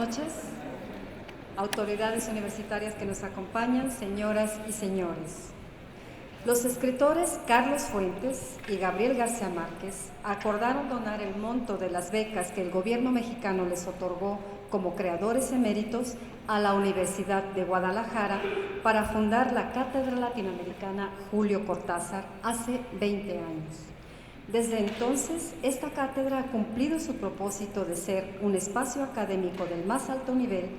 noches, autoridades universitarias que nos acompañan, señoras y señores. Los escritores Carlos Fuentes y Gabriel García Márquez acordaron donar el monto de las becas que el gobierno mexicano les otorgó como creadores eméritos a la Universidad de Guadalajara para fundar la Cátedra Latinoamericana Julio Cortázar hace 20 años. Desde entonces, esta cátedra ha cumplido su propósito de ser un espacio académico del más alto nivel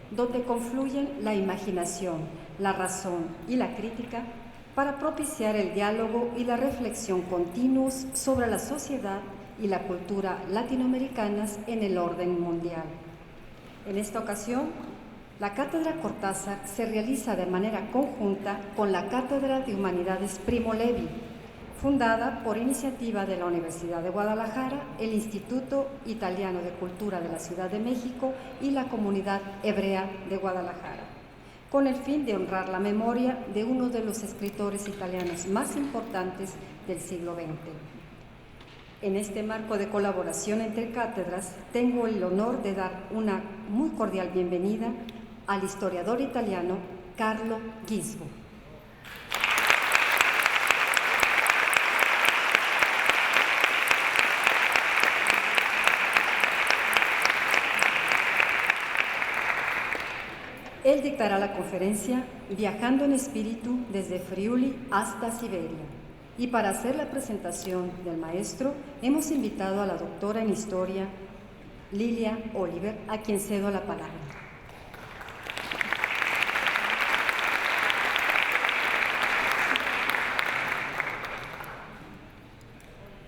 donde confluyen la imaginación, la razón y la crítica para propiciar el diálogo y la reflexión continuos sobre la sociedad y la cultura latinoamericanas en el orden mundial. En esta ocasión, la Cátedra Cortázar se realiza de manera conjunta con la Cátedra de Humanidades Primo Levi, fundada por iniciativa de la Universidad de Guadalajara, el Instituto Italiano de Cultura de la Ciudad de México y la Comunidad Hebrea de Guadalajara, con el fin de honrar la memoria de uno de los escritores italianos más importantes del siglo XX. En este marco de colaboración entre cátedras, tengo el honor de dar una muy cordial bienvenida al historiador italiano Carlo Gisbo. Él dictará la conferencia Viajando en Espíritu desde Friuli hasta Siberia. Y para hacer la presentación del maestro, hemos invitado a la doctora en Historia, Lilia Oliver, a quien cedo la palabra.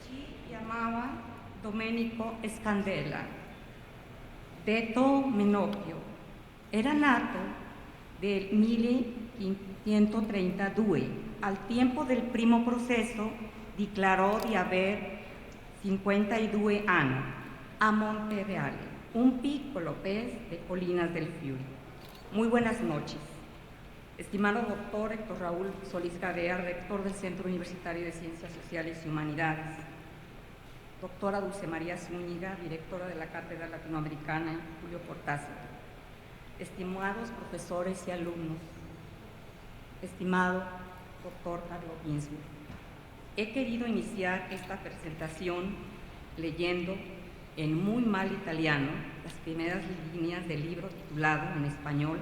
Si llamaba Domenico Scandella, detto Menocchio. Era nato del 1532. Al tiempo del primo processo dichiarò di aver 52 anni a Montereale, un piccolo paese de Colinas del Friuli. Muy buenas noches. Estimado doctor Héctor Raúl Solís Gadea, rector del Centro Universitario de Ciencias Sociales y Humanidades. Doctora Dulce María Zúñiga, directora de la Cátedra Latinoamericana Julio Cortázar. Estimados profesores y alumnos, estimado doctor Carlo Gisbo, he querido iniciar esta presentación leyendo en muy mal italiano las primeras líneas del libro titulado en español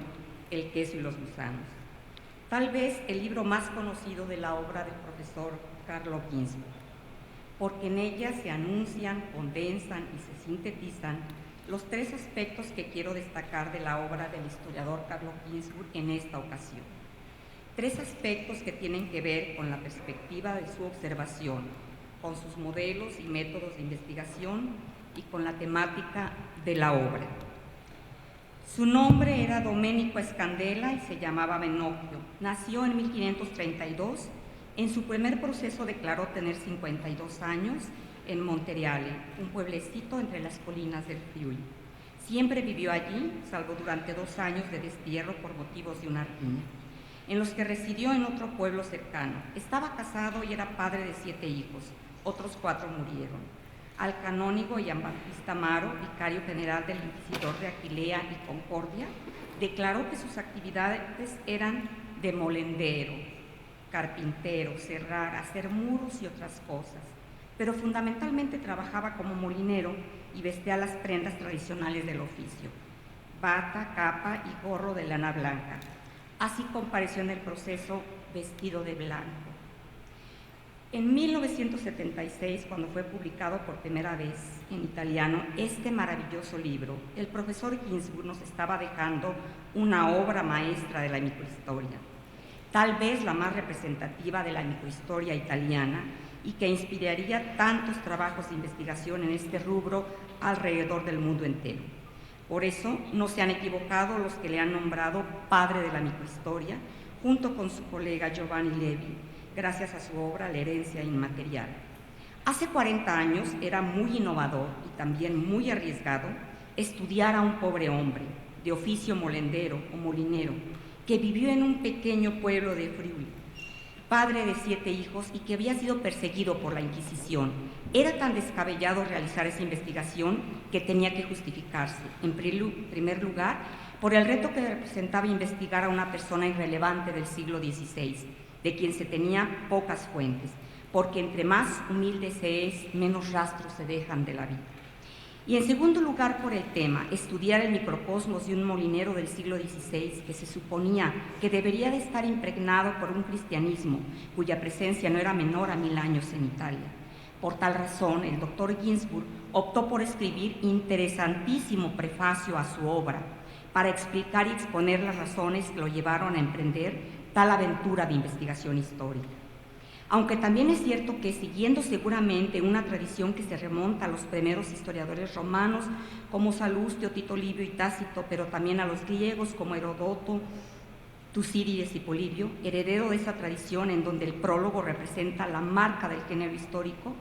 El queso y los gusanos, tal vez el libro más conocido de la obra del profesor Carlo Gisbo, porque en ella se anuncian, condensan y se sintetizan los tres aspectos que quiero destacar de la obra del historiador Carlo Gisbo en esta ocasión. Tres aspectos que tienen que ver con la perspectiva de su observación, con sus modelos y métodos de investigación y con la temática de la obra. Su nombre era Domenico Scandella y se llamaba Menocchio. Nació en 1532. En su primer proceso declaró tener 52 años en Montereale, un pueblecito entre las colinas del Friuli. Siempre vivió allí, salvo durante 2 años de destierro por motivos de una riña, en los que residió en otro pueblo cercano. Estaba casado y era padre de 7 hijos, otros 4 murieron. Al canónigo Gian Battista Amaro, vicario general del inquisidor de Aquilea y Concordia, declaró que sus actividades eran de molendero, carpintero, serrar, hacer muros y otras cosas, pero fundamentalmente trabajaba como molinero y vestía las prendas tradicionales del oficio, bata, capa y gorro de lana blanca. Así compareció en el proceso vestido de blanco. En 1976, cuando fue publicado por primera vez en italiano este maravilloso libro, el profesor Gisbo nos estaba dejando una obra maestra de la microhistoria, tal vez la más representativa de la microhistoria italiana, y que inspiraría tantos trabajos de investigación en este rubro alrededor del mundo entero. Por eso no se han equivocado los que le han nombrado padre de la microhistoria, junto con su colega Giovanni Levi, gracias a su obra La herencia inmaterial. Hace 40 años era muy innovador y también muy arriesgado estudiar a un pobre hombre, de oficio molendero o molinero, que vivió en un pequeño pueblo de Friuli. padre de 7 hijos y que había sido perseguido por la Inquisición. Era tan descabellado realizar esa investigación que tenía que justificarse, en primer lugar, por el reto que representaba investigar a una persona irrelevante del siglo XVI, de quien se tenía pocas fuentes, porque entre más humilde se es, menos rastros se dejan de la vida. Y en segundo lugar, por el tema, estudiar el microcosmos de un molinero del siglo XVI que se suponía que debería de estar impregnado por un cristianismo cuya presencia no era menor a 1000 años en Italia. Por tal razón, el doctor Ginsburg optó por escribir interesantísimo prefacio a su obra para explicar y exponer las razones que lo llevaron a emprender tal aventura de investigación histórica. Aunque también es cierto que, siguiendo seguramente una tradición que se remonta a los primeros historiadores romanos como Salustio, Tito Livio y Tácito, pero también a los griegos como Heródoto, Tucídides y Polibio, heredero de esa tradición en donde el prólogo representa la marca del género histórico,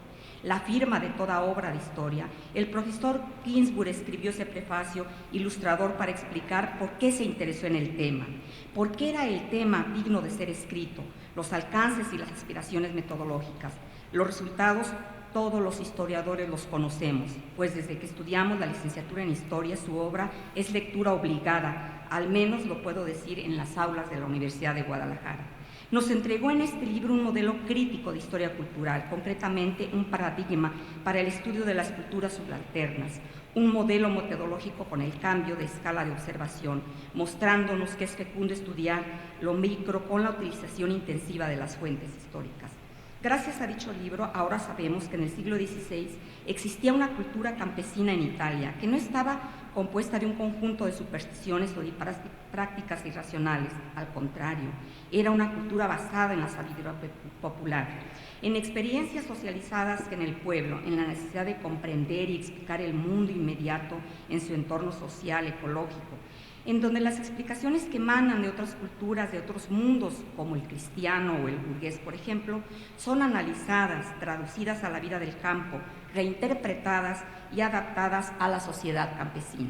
la firma de toda obra de historia, el profesor Ginsburg escribió ese prefacio ilustrador para explicar por qué se interesó en el tema, por qué era el tema digno de ser escrito, los alcances y las aspiraciones metodológicas. Los resultados todos los historiadores los conocemos, pues desde que estudiamos la licenciatura en Historia, su obra es lectura obligada, al menos lo puedo decir en las aulas de la Universidad de Guadalajara. Nos entregó en este libro un modelo crítico de historia cultural, concretamente un paradigma para el estudio de las culturas subalternas, un modelo metodológico con el cambio de escala de observación, mostrándonos que es fecundo estudiar lo micro con la utilización intensiva de las fuentes históricas. Gracias a dicho libro, ahora sabemos que en el siglo XVI existía una cultura campesina en Italia que no estaba compuesta de un conjunto de supersticiones o de prácticas irracionales. Al contrario, era una cultura basada en la sabiduría popular, en experiencias socializadas en el pueblo, en la necesidad de comprender y explicar el mundo inmediato en su entorno social, ecológico, en donde las explicaciones que emanan de otras culturas, de otros mundos, como el cristiano o el burgués, por ejemplo, son analizadas, traducidas a la vida del campo, reinterpretadas y adaptadas a la sociedad campesina.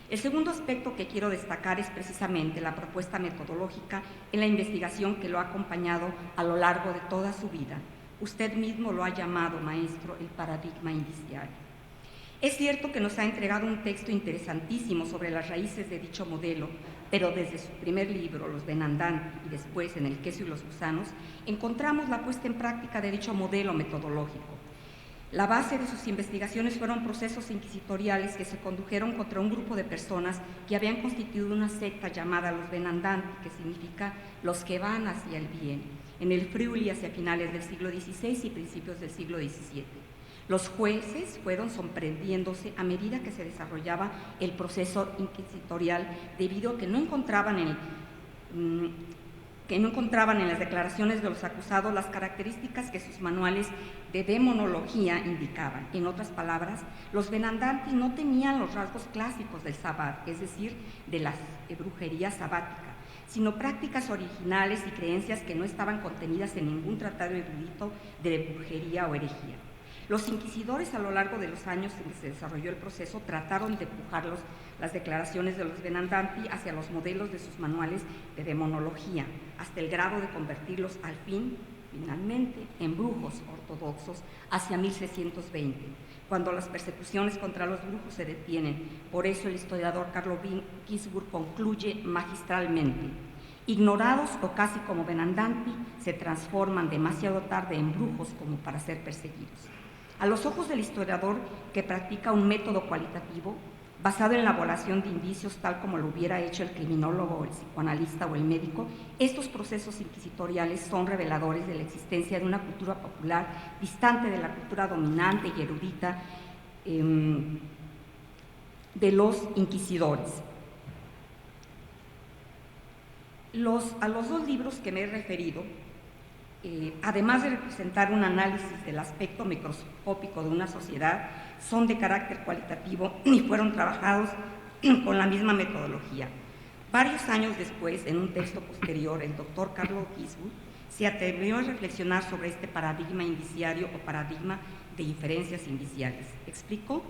El segundo aspecto que quiero destacar es precisamente la propuesta metodológica en la investigación que lo ha acompañado a lo largo de toda su vida. Usted mismo lo ha llamado, maestro, el paradigma indiciario. Es cierto que nos ha entregado un texto interesantísimo sobre las raíces de dicho modelo, pero desde su primer libro, Los Venandanti, y después en El queso y los gusanos, encontramos la puesta en práctica de dicho modelo metodológico. La base de sus investigaciones fueron procesos inquisitoriales que se condujeron contra un grupo de personas que habían constituido una secta llamada Los Venandanti, que significa los que van hacia el bien, en el Friuli hacia finales del siglo XVI y principios del siglo XVII. Los jueces fueron sorprendiéndose a medida que se desarrollaba el proceso inquisitorial, debido a que no encontraban en las declaraciones de los acusados las características que sus manuales de demonología indicaban. En otras palabras, los Venandanti no tenían los rasgos clásicos del sabbat, es decir, de la brujería sabática, sino prácticas originales y creencias que no estaban contenidas en ningún tratado erudito de brujería o herejía. Los inquisidores, a lo largo de los años en que se desarrolló el proceso, trataron de empujar las declaraciones de los Venandanti hacia los modelos de sus manuales de demonología, hasta el grado de convertirlos finalmente, en brujos ortodoxos hacia 1620, cuando las persecuciones contra los brujos se detienen. Por eso el historiador Carlo Ginsburg concluye magistralmente: ignorados o casi como Venandanti, se transforman demasiado tarde en brujos como para ser perseguidos. A los ojos del historiador que practica un método cualitativo, basado en la elaboración de indicios tal como lo hubiera hecho el criminólogo, el psicoanalista o el médico, estos procesos inquisitoriales son reveladores de la existencia de una cultura popular distante de la cultura dominante y erudita de los inquisidores. A los dos libros que me he referido, además de representar un análisis del aspecto microscópico de una sociedad, son de carácter cualitativo y fueron trabajados con la misma metodología. Varios años después, en un texto posterior, el doctor Carlo Ginsburg se atrevió a reflexionar sobre este paradigma indiciario o paradigma de inferencias indiciales. Explicó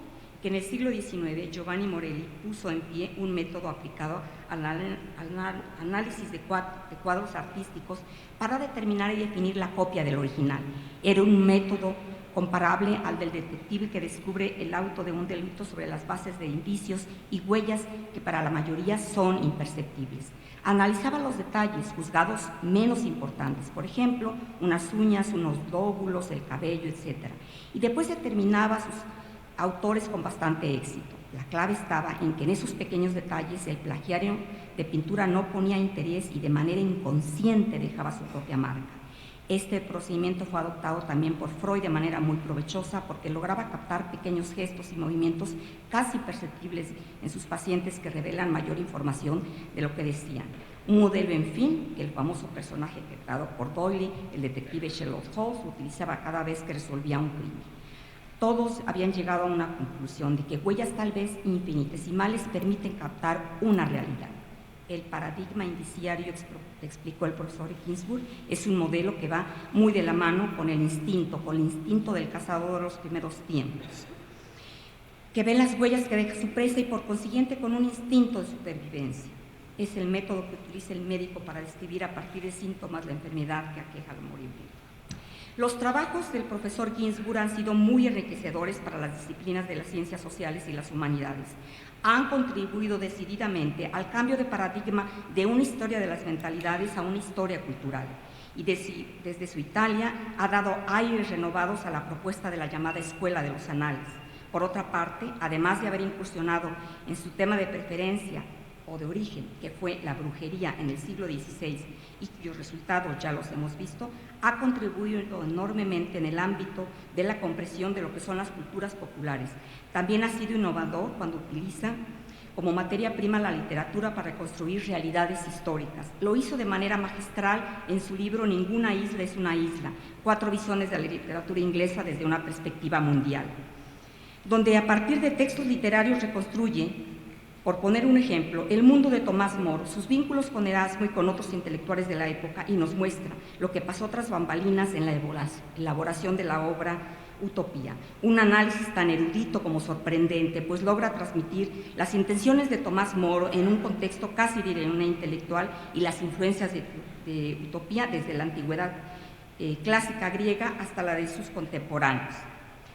que en el siglo XIX Giovanni Morelli puso en pie un método aplicado al análisis de cuadros artísticos para determinar y definir la copia del original. Era un método comparable al del detective que descubre el auto de un delito sobre las bases de indicios y huellas que para la mayoría son imperceptibles. Analizaba los detalles, juzgados menos importantes, por ejemplo, unas uñas, unos lóbulos, el cabello, etc. Y después determinaba sus autores con bastante éxito. La clave estaba en que en esos pequeños detalles el plagiario de pintura no ponía interés y de manera inconsciente dejaba su propia marca. Este procedimiento fue adoptado también por Freud de manera muy provechosa porque lograba captar pequeños gestos y movimientos casi perceptibles en sus pacientes que revelan mayor información de lo que decían. Un modelo, en fin, que el famoso personaje creado por Doyle, el detective Sherlock Holmes, utilizaba cada vez que resolvía un crimen. Todos habían llegado a una conclusión de que huellas tal vez infinitesimales permiten captar una realidad. El paradigma indiciario, explicó el profesor Ginsburg, es un modelo que va muy de la mano con el instinto del cazador de los primeros tiempos, que ve las huellas que deja su presa y por consiguiente con un instinto de supervivencia. Es el método que utiliza el médico para describir a partir de síntomas la enfermedad que aqueja al moribundo. Los trabajos del profesor Ginsburg han sido muy enriquecedores para las disciplinas de las ciencias sociales y las humanidades. Han contribuido decididamente al cambio de paradigma de una historia de las mentalidades a una historia cultural. Y desde su Italia ha dado aires renovados a la propuesta de la llamada Escuela de los Anales. Por otra parte, además de haber incursionado en su tema de preferencia o de origen, que fue la brujería en el siglo XVI y cuyos resultados ya los hemos visto, ha contribuido enormemente en el ámbito de la comprensión de lo que son las culturas populares. También ha sido innovador cuando utiliza como materia prima la literatura para reconstruir realidades históricas. Lo hizo de manera magistral en su libro Ninguna isla es una isla, 4 visiones de la literatura inglesa desde una perspectiva mundial, donde a partir de textos literarios reconstruye, por poner un ejemplo, el mundo de Tomás Moro, sus vínculos con Erasmo y con otros intelectuales de la época, y nos muestra lo que pasó tras bambalinas en la elaboración de la obra Utopía. Un análisis tan erudito como sorprendente, pues logra transmitir las intenciones de Tomás Moro en un contexto casi de una intelectual y las influencias de Utopía desde la antigüedad clásica griega hasta la de sus contemporáneos.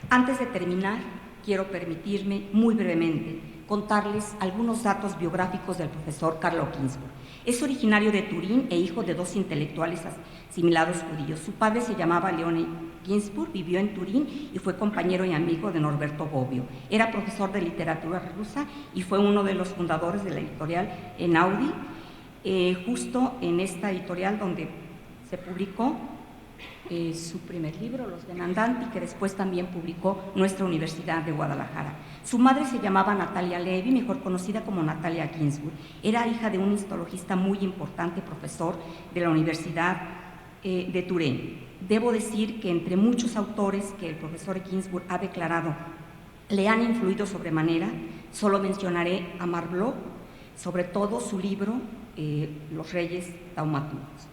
Antes de terminar, quiero permitirme muy brevemente contarles algunos datos biográficos del profesor Carlo Ginzburg. Es originario de Turín e hijo de 2 intelectuales asimilados judíos. Su padre se llamaba Leone Ginzburg, vivió en Turín y fue compañero y amigo de Norberto Bobbio. Era profesor de literatura rusa y fue uno de los fundadores de la editorial Einaudi, justo en esta editorial donde se publicó su primer libro, Los Benandanti, que después también publicó nuestra Universidad de Guadalajara. Su madre se llamaba Natalia Levi, mejor conocida como Natalia Ginzburg. Era hija de un histologista muy importante, profesor de la Universidad de Turín. Debo decir que entre muchos autores que el profesor Ginzburg ha declarado le han influido sobremanera, solo mencionaré a Marblot, sobre todo su libro Los Reyes Taumaturgos.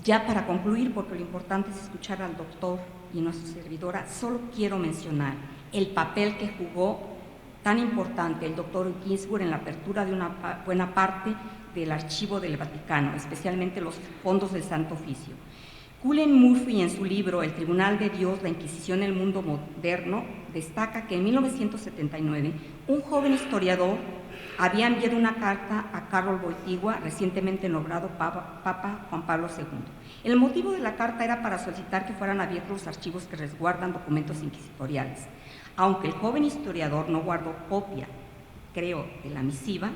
Ya para concluir, porque lo importante es escuchar al doctor y nuestra servidora, solo quiero mencionar el papel que jugó tan importante el doctor Ginzburg en la apertura de una buena parte del archivo del Vaticano, especialmente los fondos del Santo Oficio. Cullen Murphy, en su libro El Tribunal de Dios, la Inquisición en el Mundo Moderno, destaca que en 1979 un joven historiador había enviado una carta a Karol Wojtyła, recientemente nombrado Papa Juan Pablo II. El motivo de la carta era para solicitar que fueran abiertos los archivos que resguardan documentos inquisitoriales. Aunque el joven historiador no guardó copia, creo, de la misiva,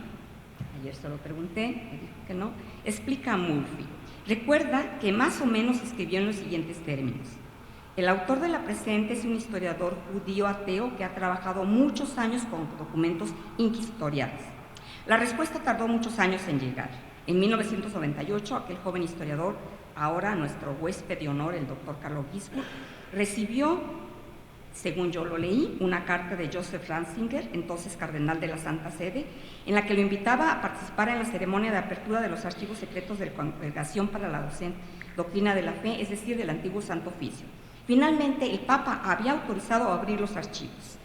ayer se lo pregunté, me dijo que no, explica a Murphy. Recuerda que más o menos escribió en los siguientes términos. El autor de la presente es un historiador judío ateo que ha trabajado muchos años con documentos inquisitoriales. La respuesta tardó muchos años en llegar. En 1998, aquel joven historiador, ahora nuestro huésped de honor, el doctor Carlo Ginzburg, recibió, según yo lo leí, una carta de Joseph Ratzinger, entonces cardenal de la Santa Sede, en la que lo invitaba a participar en la ceremonia de apertura de los archivos secretos de la Congregación para la Doctrina de la Fe, es decir, del antiguo Santo Oficio. Finalmente, el Papa había autorizado abrir los archivos.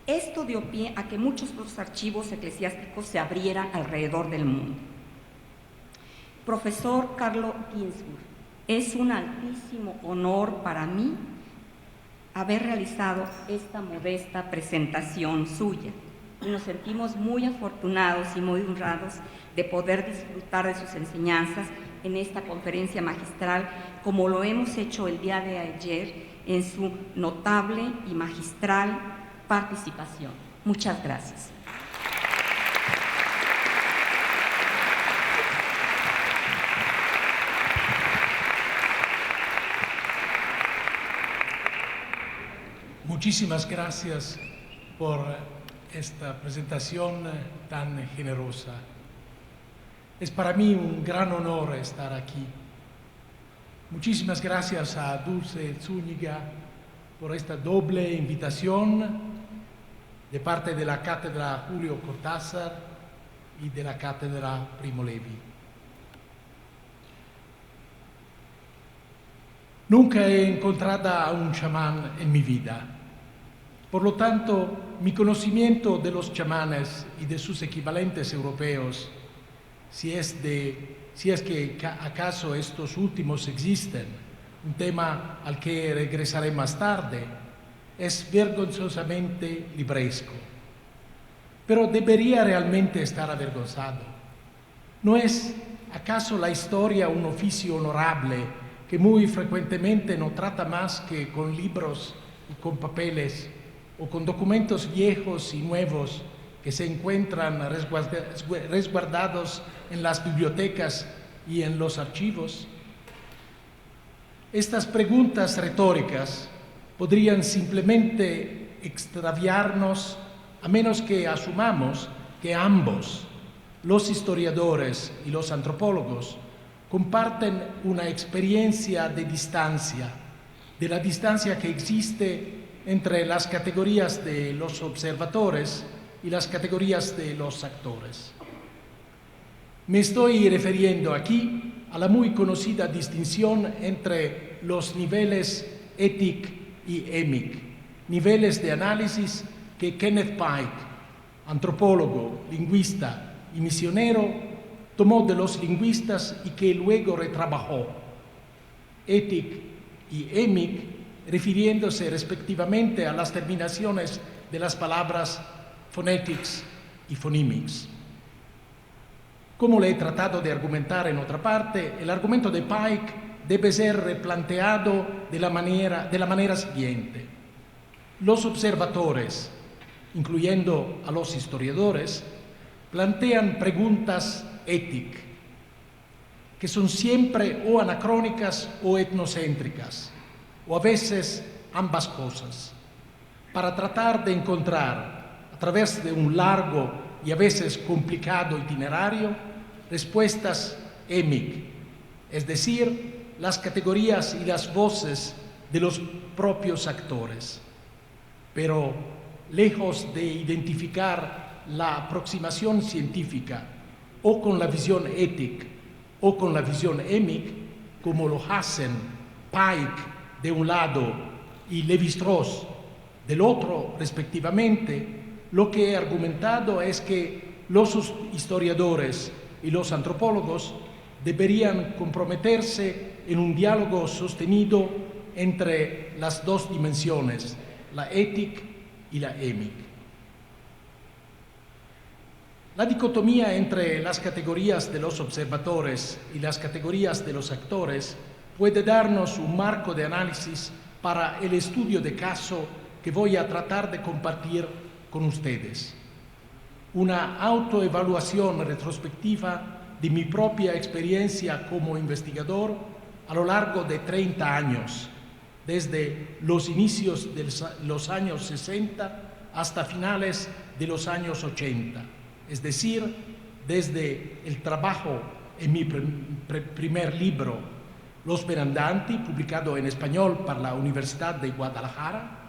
Esto dio pie a que muchos otros archivos eclesiásticos se abrieran alrededor del mundo. Profesor Carlo Ginzburg, es un altísimo honor para mí haber realizado esta modesta presentación suya. Y nos sentimos muy afortunados y muy honrados de poder disfrutar de sus enseñanzas en esta conferencia magistral, como lo hemos hecho el día de ayer en su notable y magistral participación. Muchas gracias. Muchísimas gracias por esta presentación tan generosa. Es para mí un gran honor estar aquí. Muchísimas gracias a Dulce Zúñiga por esta doble invitación de parte de la Cátedra Julio Cortázar y de la Cátedra Primo Levi. Nunca he encontrado a un chamán en mi vida. Por lo tanto, mi conocimiento de los chamanes y de sus equivalentes europeos, si es que acaso estos últimos existen, un tema al que regresaré más tarde, es vergonzosamente libresco. Pero debería realmente estar avergonzado. ¿No es acaso la historia un oficio honorable que muy frecuentemente no trata más que con libros y con papeles o con documentos viejos y nuevos que se encuentran resguardados en las bibliotecas y en los archivos? Estas preguntas retóricas podrían simplemente extraviarnos a menos que asumamos que ambos, los historiadores y los antropólogos, comparten una experiencia de distancia, de la distancia que existe entre las categorías de los observadores y las categorías de los actores. Me estoy refiriendo aquí a la muy conocida distinción entre los niveles étic y émic, niveles de análisis que Kenneth Pike, antropólogo, lingüista y misionero, tomó de los lingüistas y que luego retrabajó. Étic y émic, refiriéndose respectivamente a las terminaciones de las palabras phonetics y phonemics. Como le he tratado de argumentar en otra parte, el argumento de Pike debe ser replanteado de la manera siguiente. Los observadores, incluyendo a los historiadores, plantean preguntas éticas, que son siempre o anacrónicas o etnocéntricas, o a veces ambas cosas, para tratar de encontrar, a través de un largo y a veces complicado itinerario, respuestas émic, es decir, las categorías y las voces de los propios actores. Pero lejos de identificar la aproximación científica o con la visión ética o con la visión émic, como lo hacen Pike de un lado y Lévi-Strauss del otro, respectivamente, lo que he argumentado es que los historiadores y los antropólogos deberían comprometerse en un diálogo sostenido entre las dos dimensiones, la ética y la émic. La dicotomía entre las categorías de los observadores y las categorías de los actores puede darnos un marco de análisis para el estudio de caso que voy a tratar de compartir con ustedes. Una autoevaluación retrospectiva de mi propia experiencia como investigador a lo largo de 30 años, desde los inicios de los años 60 hasta finales de los años 80, es decir, desde el trabajo en mi primer libro, Los Benandanti, publicado en español por la Universidad de Guadalajara,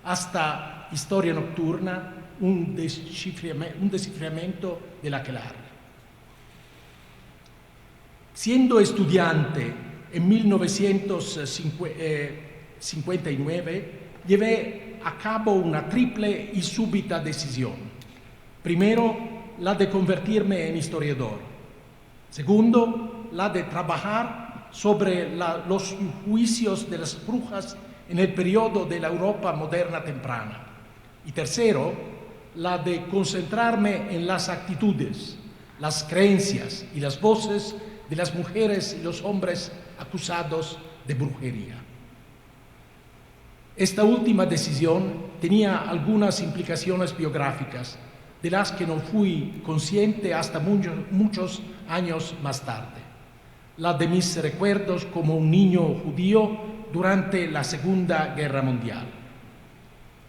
hasta Historia Nocturna, un desciframiento del aquelarre. Siendo estudiante en 1959, 59, llevé a cabo una triple y súbita decisión. Primero, la de convertirme en historiador. Segundo, la de trabajar sobre los juicios de las brujas en el periodo de la Europa moderna temprana. Y tercero, la de concentrarme en las actitudes, las creencias y las voces de las mujeres y los hombres acusados de brujería. Esta última decisión tenía algunas implicaciones biográficas, de las que no fui consciente hasta muchos años más tarde. La de mis recuerdos como un niño judío durante la Segunda Guerra Mundial.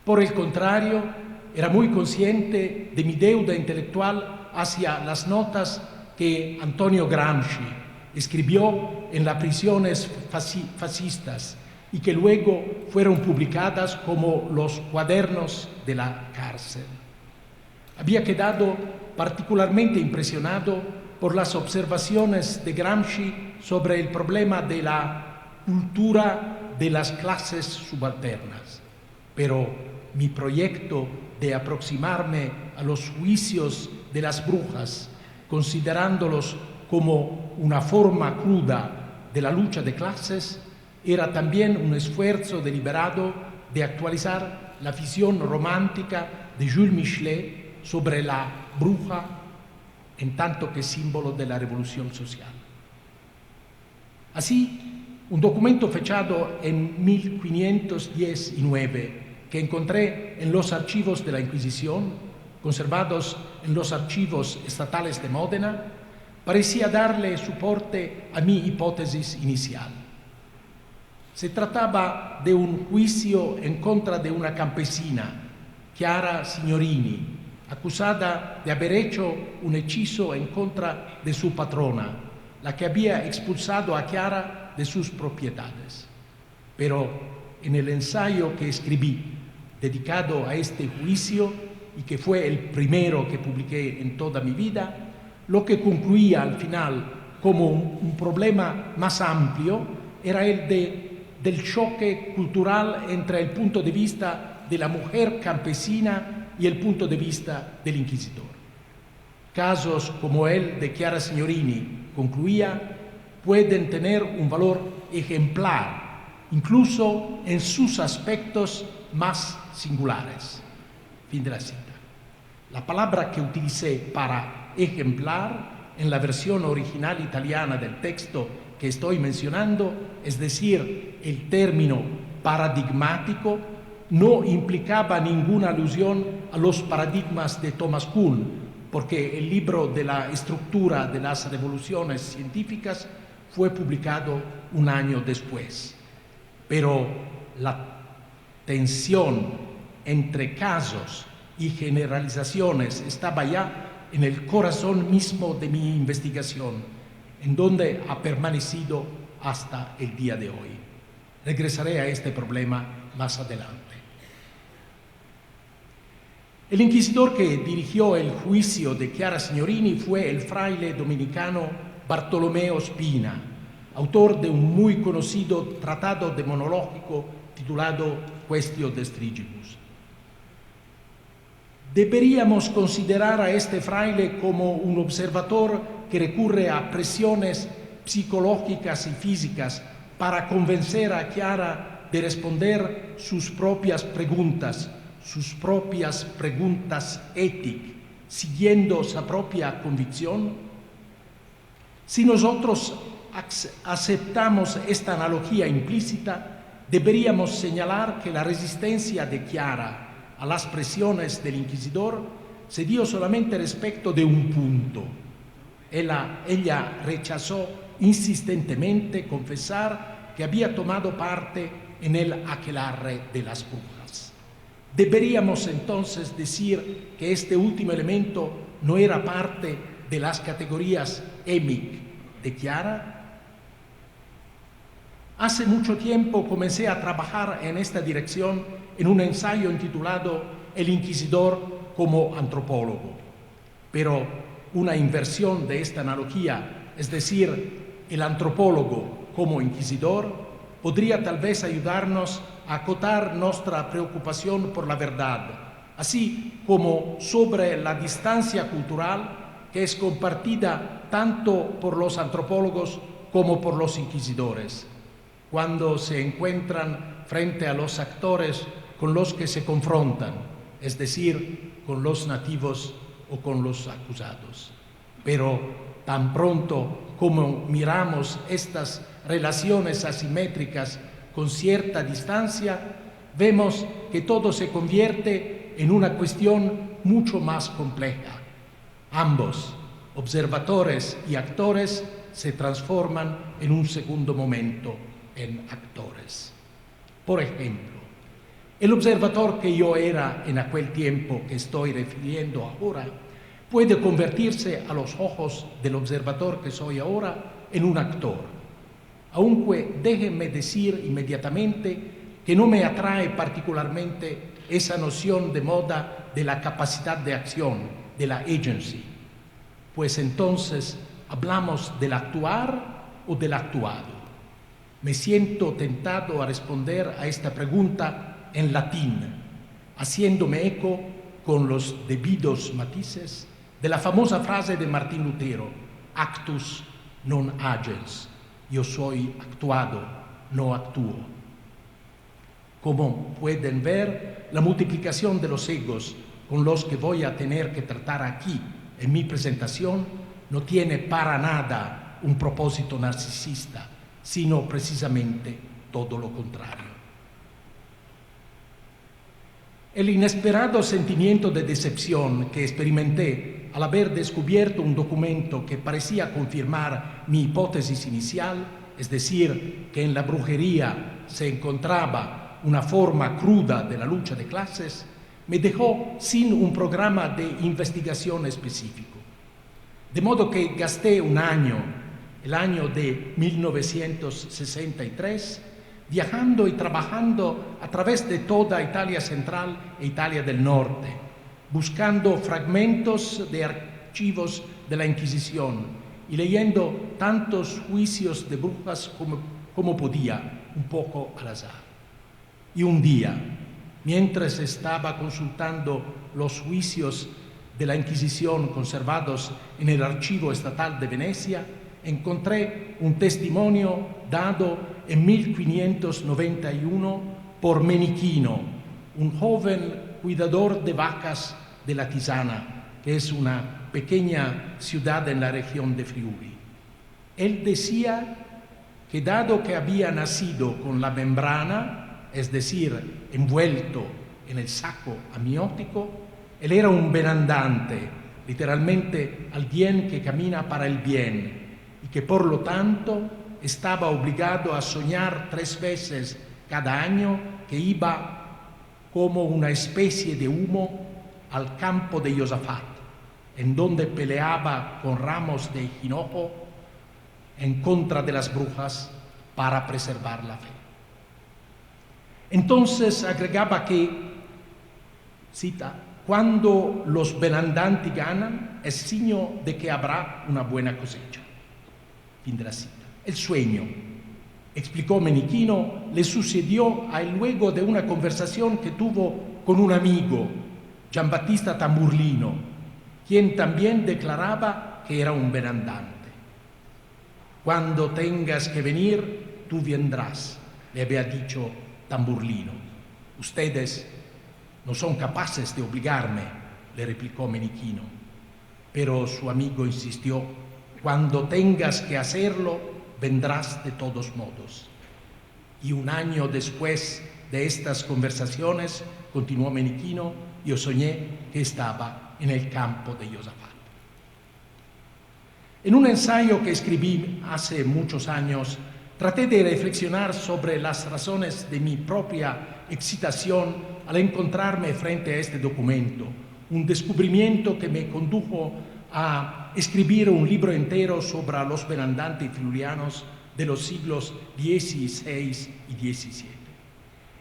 Por el contrario, era muy consciente de mi deuda intelectual hacia las notas que Antonio Gramsci escribió en las prisiones fascistas y que luego fueron publicadas como los cuadernos de la cárcel. Había quedado particularmente impresionado por las observaciones de Gramsci sobre el problema de la cultura de las clases subalternas. Pero mi proyecto de aproximarme a los juicios de las brujas, considerándolos como una forma cruda de la lucha de clases, era también un esfuerzo deliberado de actualizar la visión romántica de Jules Michelet sobre la bruja en tanto que símbolo de la revolución social. Así, un documento fechado en 1519 que encontré en los archivos de la Inquisición, conservados en los archivos estatales de Módena, parecía darle soporte a mi hipótesis inicial. Se trataba de un juicio en contra de una campesina, Chiara Signorini, acusada de haber hecho un hechizo en contra de su patrona, la que había expulsado a Chiara de sus propiedades. Pero en el ensayo que escribí, dedicado a este juicio, y que fue el primero que publiqué en toda mi vida, lo que concluía al final como un problema más amplio era el del choque cultural entre el punto de vista de la mujer campesina y el punto de vista del inquisidor. Casos como el de Chiara Signorini, concluía, pueden tener un valor ejemplar, incluso en sus aspectos más singulares. Fin de la cita. La palabra que utilicé para ejemplar en la versión original italiana del texto que estoy mencionando, es decir, el término paradigmático, no implicaba ninguna alusión a los paradigmas de Thomas Kuhn, porque el libro de la estructura de las revoluciones científicas fue publicado un año después. Pero la tensión entre casos y generalizaciones estaba ya en el corazón mismo de mi investigación, en donde ha permanecido hasta el día de hoy. Regresaré a este problema más adelante. El inquisidor que dirigió el juicio de Chiara Signorini fue el fraile dominicano Bartolomeo Spina, autor de un muy conocido tratado demonológico titulado Quaestio de Stryginus. Deberíamos considerar a este fraile como un observador que recurre a presiones psicológicas y físicas para convencer a Chiara de responder sus propias preguntas éticas, siguiendo su propia convicción. Si nosotros aceptamos esta analogía implícita, deberíamos señalar que la resistencia de Chiara a las presiones del inquisidor se dio solamente respecto de un punto. Ella rechazó insistentemente confesar que había tomado parte en el aquelarre de las brujas. ¿Deberíamos entonces decir que este último elemento no era parte de las categorías émic de Chiara? Hace mucho tiempo comencé a trabajar en esta dirección en un ensayo intitulado El inquisidor como antropólogo. Pero una inversión de esta analogía, es decir, el antropólogo como inquisidor, podría tal vez ayudarnos a acotar nuestra preocupación por la verdad, así como sobre la distancia cultural que es compartida tanto por los antropólogos como por los inquisidores, cuando se encuentran frente a los actores con los que se confrontan, es decir, con los nativos o con los acusados. Pero tan pronto como miramos estas relaciones asimétricas con cierta distancia, vemos que todo se convierte en una cuestión mucho más compleja. Ambos, observadores y actores, se transforman en un segundo momento en actores. Por ejemplo, el observador que yo era en aquel tiempo que estoy refiriendo ahora puede convertirse a los ojos del observador que soy ahora en un actor. Aunque déjenme decir inmediatamente que no me atrae particularmente esa noción de moda de la capacidad de acción, de la agency, pues entonces hablamos del actuar o del actuado. Me siento tentado a responder a esta pregunta en latín, haciéndome eco con los debidos matices de la famosa frase de Martín Lutero, actus non agens, yo soy actuado, no actúo. Como pueden ver, la multiplicación de los egos con los que voy a tener que tratar aquí en mi presentación no tiene para nada un propósito narcisista, sino precisamente todo lo contrario. El inesperado sentimiento de decepción que experimenté al haber descubierto un documento que parecía confirmar mi hipótesis inicial, es decir, que en la brujería se encontraba una forma cruda de la lucha de clases, me dejó sin un programa de investigación específico. De modo que gasté un año, el año de 1963, viajando y trabajando a través de toda Italia Central e Italia del Norte, buscando fragmentos de archivos de la Inquisición y leyendo tantos juicios de brujas como podía, un poco al azar. Y un día, mientras estaba consultando los juicios de la Inquisición conservados en el Archivo Estatal de Venecia, encontré un testimonio dado en 1591 por Menichino, un joven cuidador de vacas de La Tisana, que es una pequeña ciudad en la región de Friuli. Él decía que dado que había nacido con la membrana, es decir, envuelto en el saco amniótico, él era un benandante, literalmente alguien que camina para el bien, y que por lo tanto estaba obligado a soñar 3 veces cada año que iba como una especie de humo al campo de Josafat, en donde peleaba con ramos de hinojo en contra de las brujas para preservar la fe. Entonces agregaba que, cita, cuando los benandanti ganan es signo de que habrá una buena cosecha. Fin de la cita. El sueño, explicó Menichino, le sucedió luego de una conversación que tuvo con un amigo, Giambattista Tamburlino, quien también declaraba que era un benandante. Cuando tengas que venir, tú vendrás, le había dicho Tamburlino. Ustedes no son capaces de obligarme, le replicó Menichino. Pero su amigo insistió, cuando tengas que hacerlo, vendrás de todos modos. Y un año después de estas conversaciones, continuó Menichino, yo soñé que estaba en el campo de Josafat. En un ensayo que escribí hace muchos años, traté de reflexionar sobre las razones de mi propia excitación al encontrarme frente a este documento, un descubrimiento que me condujo a escribir un libro entero sobre los benandanti friulianos de los siglos XVI y XVII.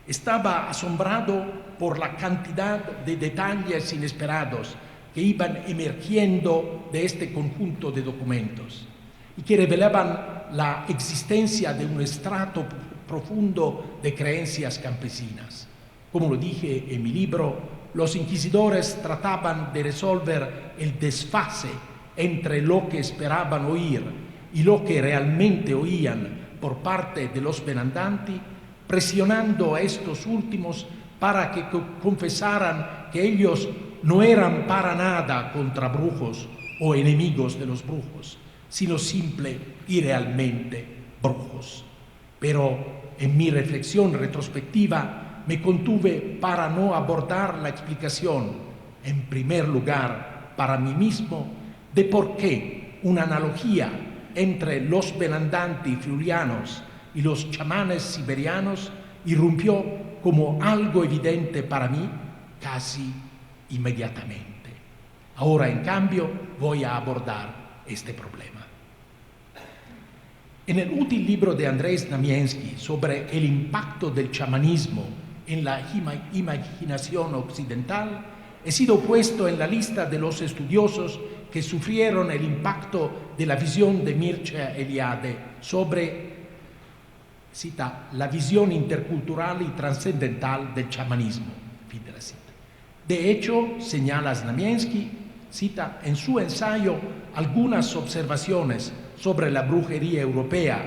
Estaba asombrado por la cantidad de detalles inesperados que iban emergiendo de este conjunto de documentos y que revelaban la existencia de un estrato profundo de creencias campesinas. Como lo dije en mi libro, los inquisidores trataban de resolver el desfase entre lo que esperaban oír y lo que realmente oían por parte de los benandanti, presionando a estos últimos para que confesaran que ellos no eran para nada contra brujos o enemigos de los brujos, sino simple y realmente brujos. Pero en mi reflexión retrospectiva me contuve para no abordar la explicación, en primer lugar para mí mismo, de por qué una analogía entre los benandanti friulianos y los chamanes siberianos irrumpió como algo evidente para mí casi inmediatamente. Ahora, en cambio, voy a abordar este problema. En el útil libro de Andrés Znamienski sobre el impacto del chamanismo en la imaginación occidental, he sido puesto en la lista de los estudiosos que sufrieron el impacto de la visión de Mircea Eliade sobre, cita, la visión intercultural y trascendental del chamanismo. Fin de la cita. De hecho, señala Znamienski, cita en su ensayo algunas observaciones sobre la brujería europea,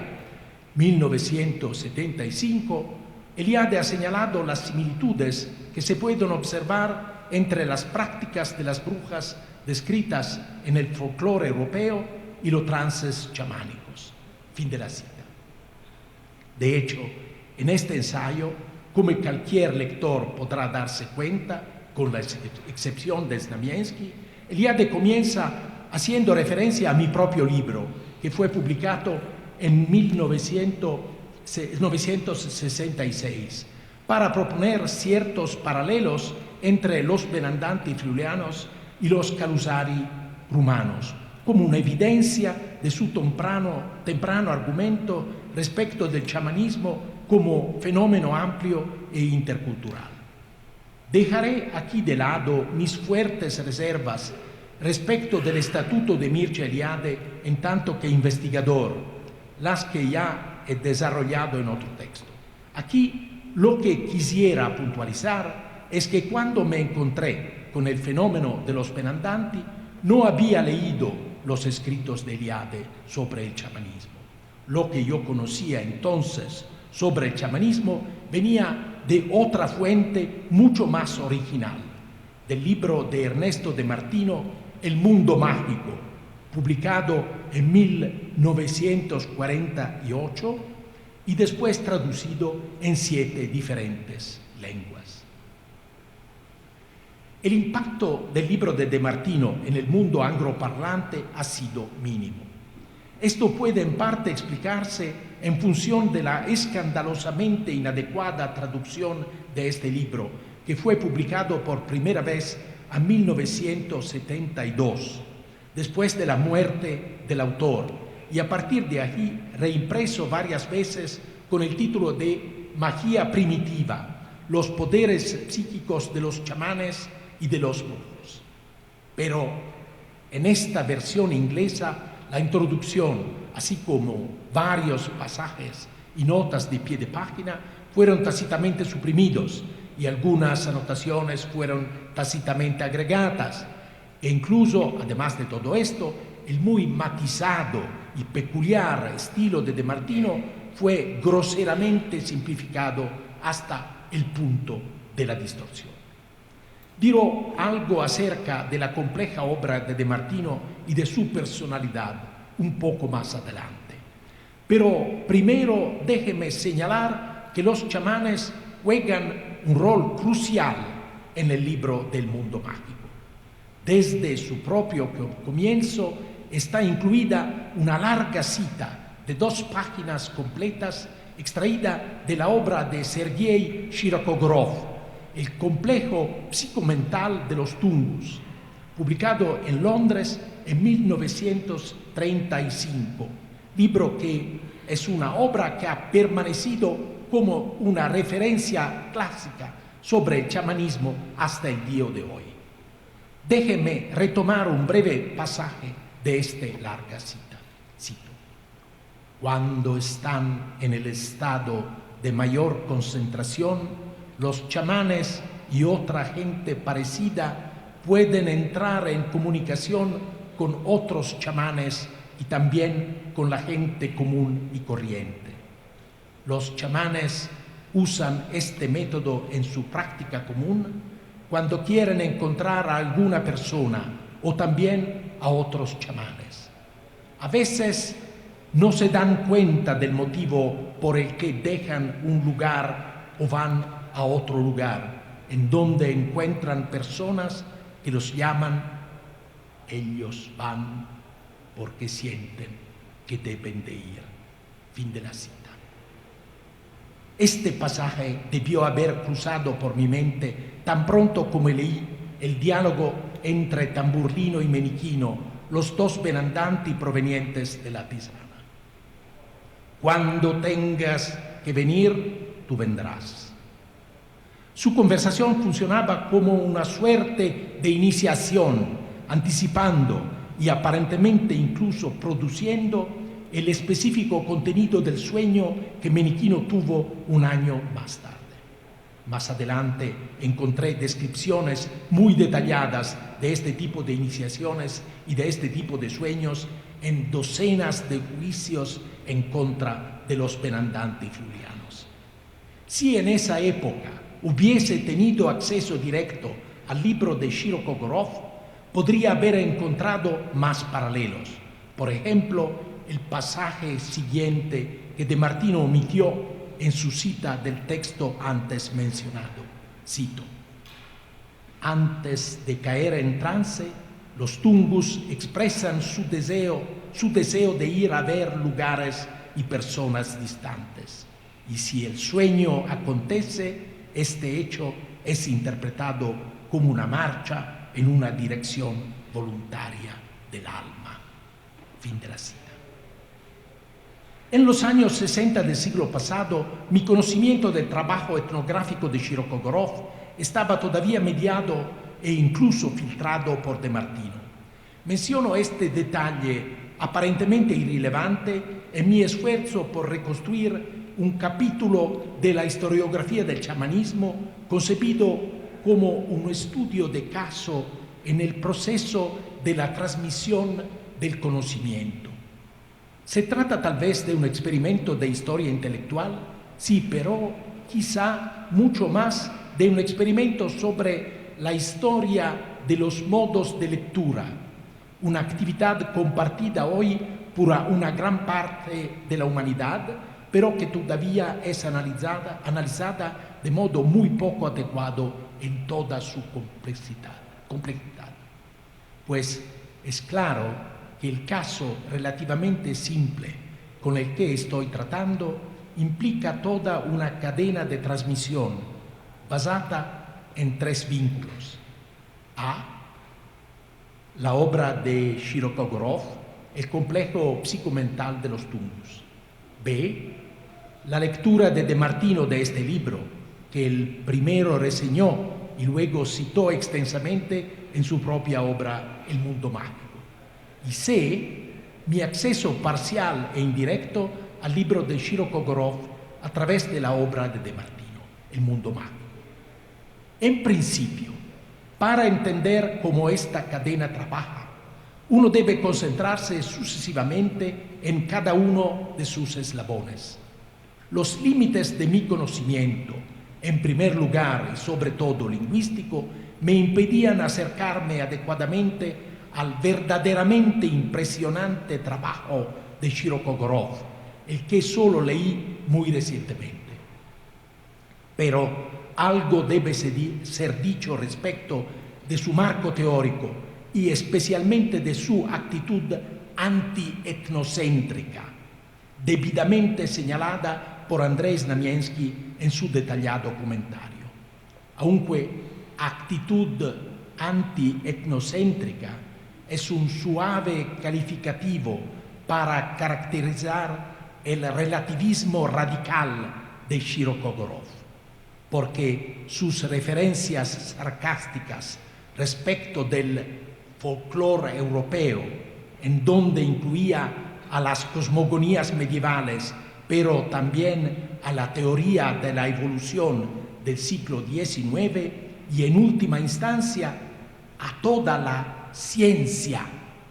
1975, Eliade ha señalado las similitudes que se pueden observar entre las prácticas de las brujas descritas en el folclore europeo y los trances chamánicos. Fin de la cita. De hecho, en este ensayo, como cualquier lector podrá darse cuenta, con la excepción de Znamienski, Eliade comienza haciendo referencia a mi propio libro, que fue publicado en 1966, para proponer ciertos paralelos entre los benandanti friulianos y los calusari rumanos, como una evidencia de su temprano argumento respecto del chamanismo como fenómeno amplio e intercultural. Dejaré aquí de lado mis fuertes reservas respecto del estatuto de Mircea Eliade en tanto que investigador, las que ya he desarrollado en otro texto. Aquí lo que quisiera puntualizar es que cuando me encontré con el fenómeno de los benandanti, no había leído los escritos de Eliade sobre el chamanismo. Lo que yo conocía entonces sobre el chamanismo venía de otra fuente mucho más original, del libro de Ernesto de Martino, El mundo mágico, publicado en 1948 y después traducido en 7 diferentes lenguas. El impacto del libro de Martino en el mundo angloparlante ha sido mínimo. Esto puede en parte explicarse en función de la escandalosamente inadecuada traducción de este libro, que fue publicado por primera vez en 1972, después de la muerte del autor, y a partir de allí reimpreso varias veces con el título de Magia primitiva, los poderes psíquicos de los chamanes y de los brujos. Pero en esta versión inglesa, la introducción, así como varios pasajes y notas de pie de página, fueron tácitamente suprimidos y algunas anotaciones fueron tácitamente agregadas. E incluso, además de todo esto, el muy matizado y peculiar estilo de Martino fue groseramente simplificado hasta el punto de la distorsión. Dirò algo acerca de la compleja obra de Martino y de su personalidad un poco más adelante. Pero primero déjeme señalar que los chamanes juegan un rol crucial en el libro del mundo mágico. Desde su propio comienzo está incluida una larga cita de 2 páginas completas extraída de la obra de Sergei Shirokogorov, El complejo psicomental de los Tungus, publicado en Londres en 1935, libro que es una obra que ha permanecido como una referencia clásica sobre el chamanismo hasta el día de hoy. Déjenme retomar un breve pasaje de esta larga cita. Cito: cuando están en el estado de mayor concentración, los chamanes y otra gente parecida pueden entrar en comunicación con otros chamanes y también con la gente común y corriente. Los chamanes usan este método en su práctica común cuando quieren encontrar a alguna persona o también a otros chamanes. A veces no se dan cuenta del motivo por el que dejan un lugar o van a otro lugar, en donde encuentran personas que los llaman. Ellos van porque sienten que deben de ir. Fin de la cita. Este pasaje debió haber cruzado por mi mente tan pronto como leí el diálogo entre Tamburrino y Menichino, los dos benandanti provenientes de la Pisana. Cuando tengas que venir, tú vendrás. Su conversación funcionaba como una suerte de iniciación, anticipando y aparentemente incluso produciendo el específico contenido del sueño que Menichino tuvo un año más tarde. Más adelante encontré descripciones muy detalladas de este tipo de iniciaciones y de este tipo de sueños en docenas de juicios en contra de los benandanti friulianos. Si en esa época hubiese tenido acceso directo al libro de Shirokogorov, podría haber encontrado más paralelos. Por ejemplo, el pasaje siguiente que De Martino omitió en su cita del texto antes mencionado. Cito: antes de caer en trance, los tungus expresan su deseo de ir a ver lugares y personas distantes. Y si el sueño acontece, este hecho es interpretado como una marcha en una dirección voluntaria del alma. Fin de la cita. En los años 60 del siglo pasado, mi conocimiento del trabajo etnográfico de Shirokogorov estaba todavía mediado e incluso filtrado por De Martino. Menciono este detalle aparentemente irrelevante en mi esfuerzo por reconstruir un capítulo de la historiografía del chamanismo concebido como un estudio de caso en el proceso de la transmisión del conocimiento. ¿Se trata tal vez de un experimento de historia intelectual? Sí, pero quizá mucho más de un experimento sobre la historia de los modos de lectura, una actividad compartida hoy por una gran parte de la humanidad, pero que todavía es analizada de modo muy poco adecuado en toda su complejidad. Pues es claro que el caso relativamente simple con el que estoy tratando implica toda una cadena de transmisión basada en tres vínculos. A. La obra de Shirokogorov, el complejo psicomental de los tungus. B. La lectura de De Martino de este libro, que el primero reseñó y luego citó extensamente en su propia obra El Mundo Mágico. Y C. Mi acceso parcial e indirecto al libro de Shirokogorov a través de la obra de Martino, El Mundo Mágico. En principio, para entender cómo esta cadena trabaja, uno debe concentrarse sucesivamente en cada uno de sus eslabones. Los límites de mi conocimiento, en primer lugar y sobre todo lingüístico, me impedían acercarme adecuadamente al verdaderamente impresionante trabajo de Shirokogorov, el que solo leí muy recientemente. Pero algo debe ser dicho respecto de su marco teórico y especialmente de su actitud anti-etnocéntrica, debidamente señalada por Andrzej Znamienski en su detallado comentario. Aunque actitud anti-etnocéntrica es un suave calificativo para caracterizar el relativismo radical de Shirokogorov, porque sus referencias sarcásticas respecto del folclore europeo, en donde incluía a las cosmogonías medievales pero también a la teoría de la evolución del siglo XIX y en última instancia a toda la ciencia,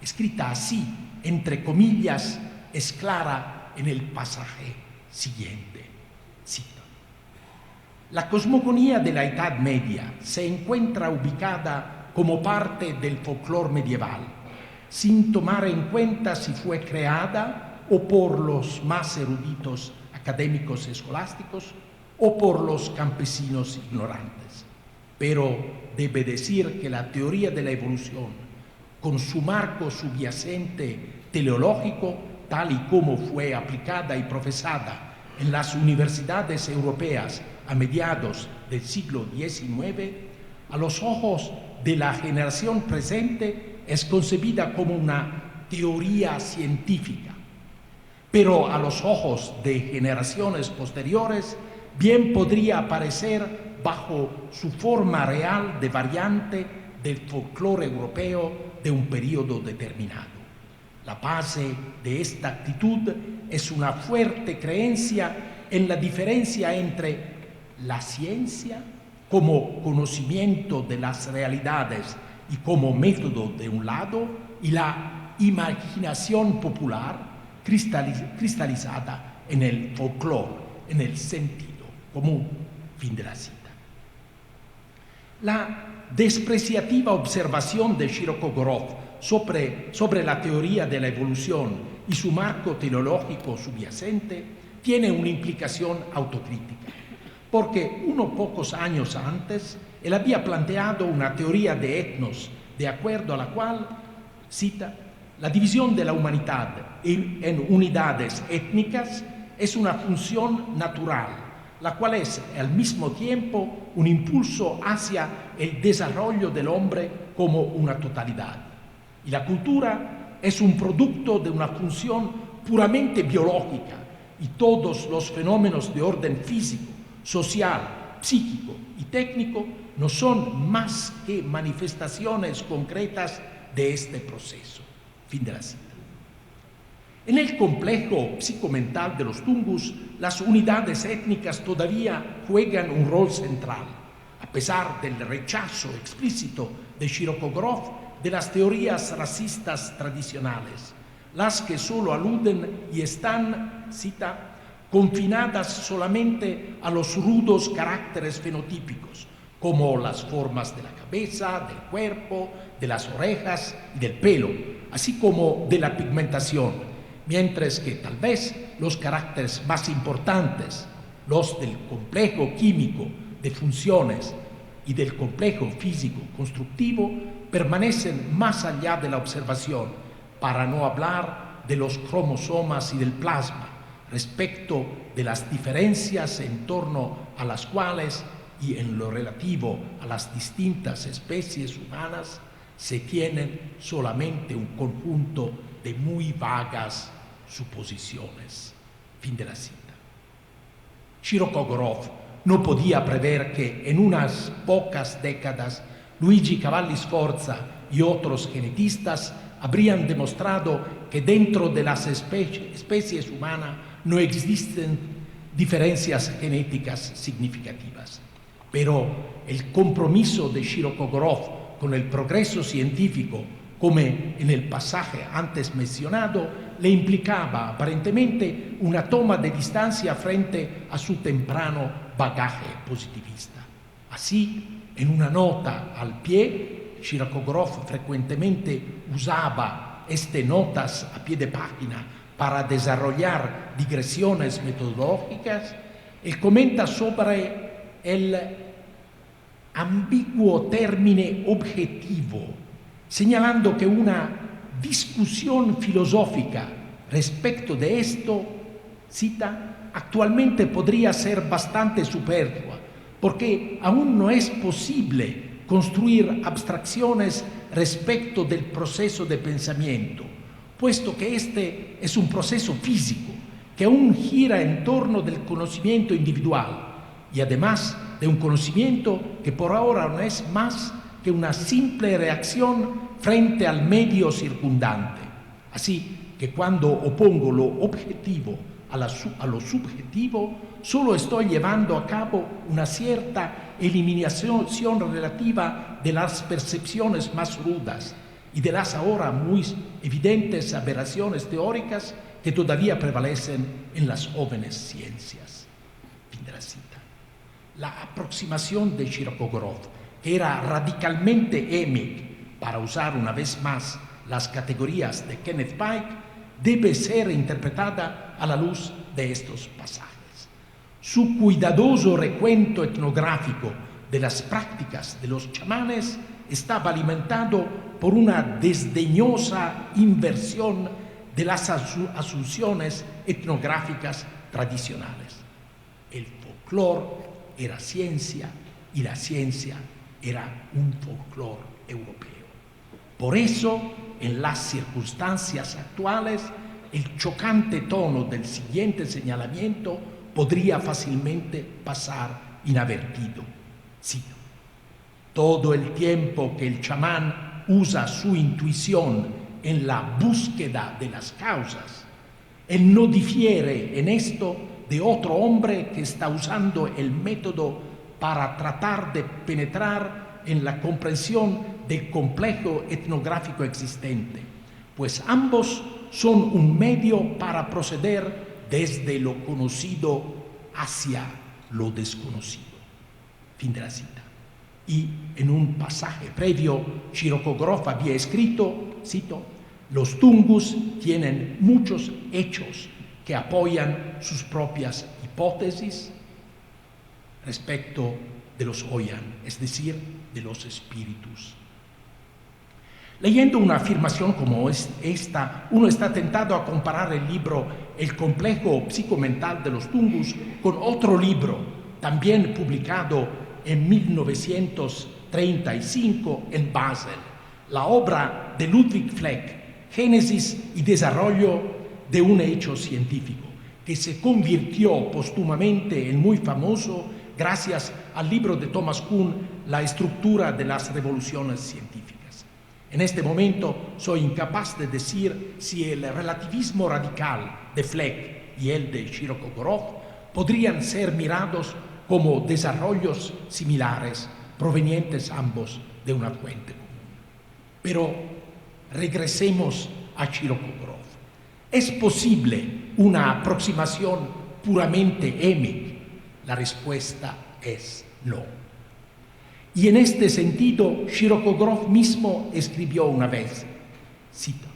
escrita así, entre comillas, es clara en el pasaje siguiente. Cito. La cosmogonía de la Edad Media se encuentra ubicada como parte del folclore medieval, sin tomar en cuenta si fue creada o por los más eruditos académicos escolásticos o por los campesinos ignorantes. Pero debe decir que la teoría de la evolución, con su marco subyacente teleológico, tal y como fue aplicada y profesada en las universidades europeas a mediados del siglo XIX, a los ojos de la generación presente es concebida como una teoría científica, pero a los ojos de generaciones posteriores bien podría aparecer bajo su forma real de variante del folclore europeo de un periodo determinado. La base de esta actitud es una fuerte creencia en la diferencia entre la ciencia como conocimiento de las realidades y como método de un lado, y la imaginación popular cristalizada en el folclore, en el sentido común. Fin de la cita. La despreciativa observación de Shirokogorov sobre la teoría de la evolución y su marco teleológico subyacente tiene una implicación autocrítica, porque unos pocos años antes él había planteado una teoría de etnos, de acuerdo a la cual, cita, la división de la humanidad en unidades étnicas es una función natural, la cual es al mismo tiempo un impulso hacia el desarrollo del hombre como una totalidad. Y la cultura es un producto de una función puramente biológica, y todos los fenómenos de orden físico, social, psíquico y técnico no son más que manifestaciones concretas de este proceso. Fin de la cita. En el complejo psicomental de los Tungus, las unidades étnicas todavía juegan un rol central, a pesar del rechazo explícito de Shirokogorov de las teorías racistas tradicionales, las que solo aluden y están, cita, confinadas solamente a los rudos caracteres fenotípicos, como las formas de la cabeza, del cuerpo, de las orejas y del pelo, así como de la pigmentación, mientras que tal vez los caracteres más importantes, los del complejo químico de funciones y del complejo físico constructivo, permanecen más allá de la observación, para no hablar de los cromosomas y del plasma, respecto de las diferencias en torno a las cuales y en lo relativo a las distintas especies humanas se tienen solamente un conjunto de muy vagas suposiciones. Fin de la cita. Shirokogorov no podía prever que en unas pocas décadas Luigi Cavalli Sforza y otros genetistas habrían demostrado que dentro de las especies humanas no existen diferencias genéticas significativas. Pero el compromiso de Shirokogorov con el progreso científico, como en el pasaje antes mencionado, le implicaba aparentemente una toma de distancia frente a su temprano bagaje positivista. Así, en una nota al pie, Shirokogorov frecuentemente usaba notas a pie de página para desarrollar digresiones metodológicas. Él comenta sobre el ambiguo término objetivo, señalando que una discusión filosófica respecto de esto, cita, actualmente podría ser bastante superflua, porque aún no es posible construir abstracciones respecto del proceso de pensamiento, puesto que este es un proceso físico que aún gira en torno del conocimiento individual y además de un conocimiento que por ahora no es más que una simple reacción frente al medio circundante. Así que cuando opongo lo objetivo a lo subjetivo, solo estoy llevando a cabo una cierta eliminación relativa de las percepciones más rudas y de las ahora muy evidentes aberraciones teóricas que todavía prevalecen en las jóvenes ciencias. Fin de la cita. La aproximación de Shirokogorov, que era radicalmente émic, para usar una vez más las categorías de Kenneth Pike, debe ser interpretada a la luz de estos pasajes. Su cuidadoso recuento etnográfico de las prácticas de los chamanes estaba alimentado por una desdeñosa inversión de las asunciones etnográficas tradicionales. El folclore era ciencia y la ciencia era un folclore europeo. Por eso, en las circunstancias actuales, el chocante tono del siguiente señalamiento podría fácilmente pasar inadvertido. Cito: todo el tiempo que el chamán usa su intuición en la búsqueda de las causas, él no difiere en esto de otro hombre que está usando el método para tratar de penetrar en la comprensión del complejo etnográfico existente, pues ambos son un medio para proceder desde lo conocido hacia lo desconocido. Fin de la cita. Y en un pasaje previo, Shirokogorov había escrito, cito: los Tungus tienen muchos hechos que apoyan sus propias hipótesis respecto de los Oyan, es decir, de los espíritus. Leyendo una afirmación como esta, uno está tentado a comparar el libro El complejo psicomental de los Tungus con otro libro, también publicado en 1935 en Basel, la obra de Ludwig Fleck, Génesis y desarrollo de un hecho científico, que se convirtió póstumamente en muy famoso gracias al libro de Thomas Kuhn, La estructura de las revoluciones científicas. En este momento soy incapaz de decir si el relativismo radical de Fleck y el de Shirokogorov podrían ser mirados como desarrollos similares, provenientes ambos de una fuente común. Pero regresemos a Shirokogorov. ¿Es posible una aproximación puramente émic? La respuesta es no. Y en este sentido, Shirokogorov mismo escribió una vez, cito: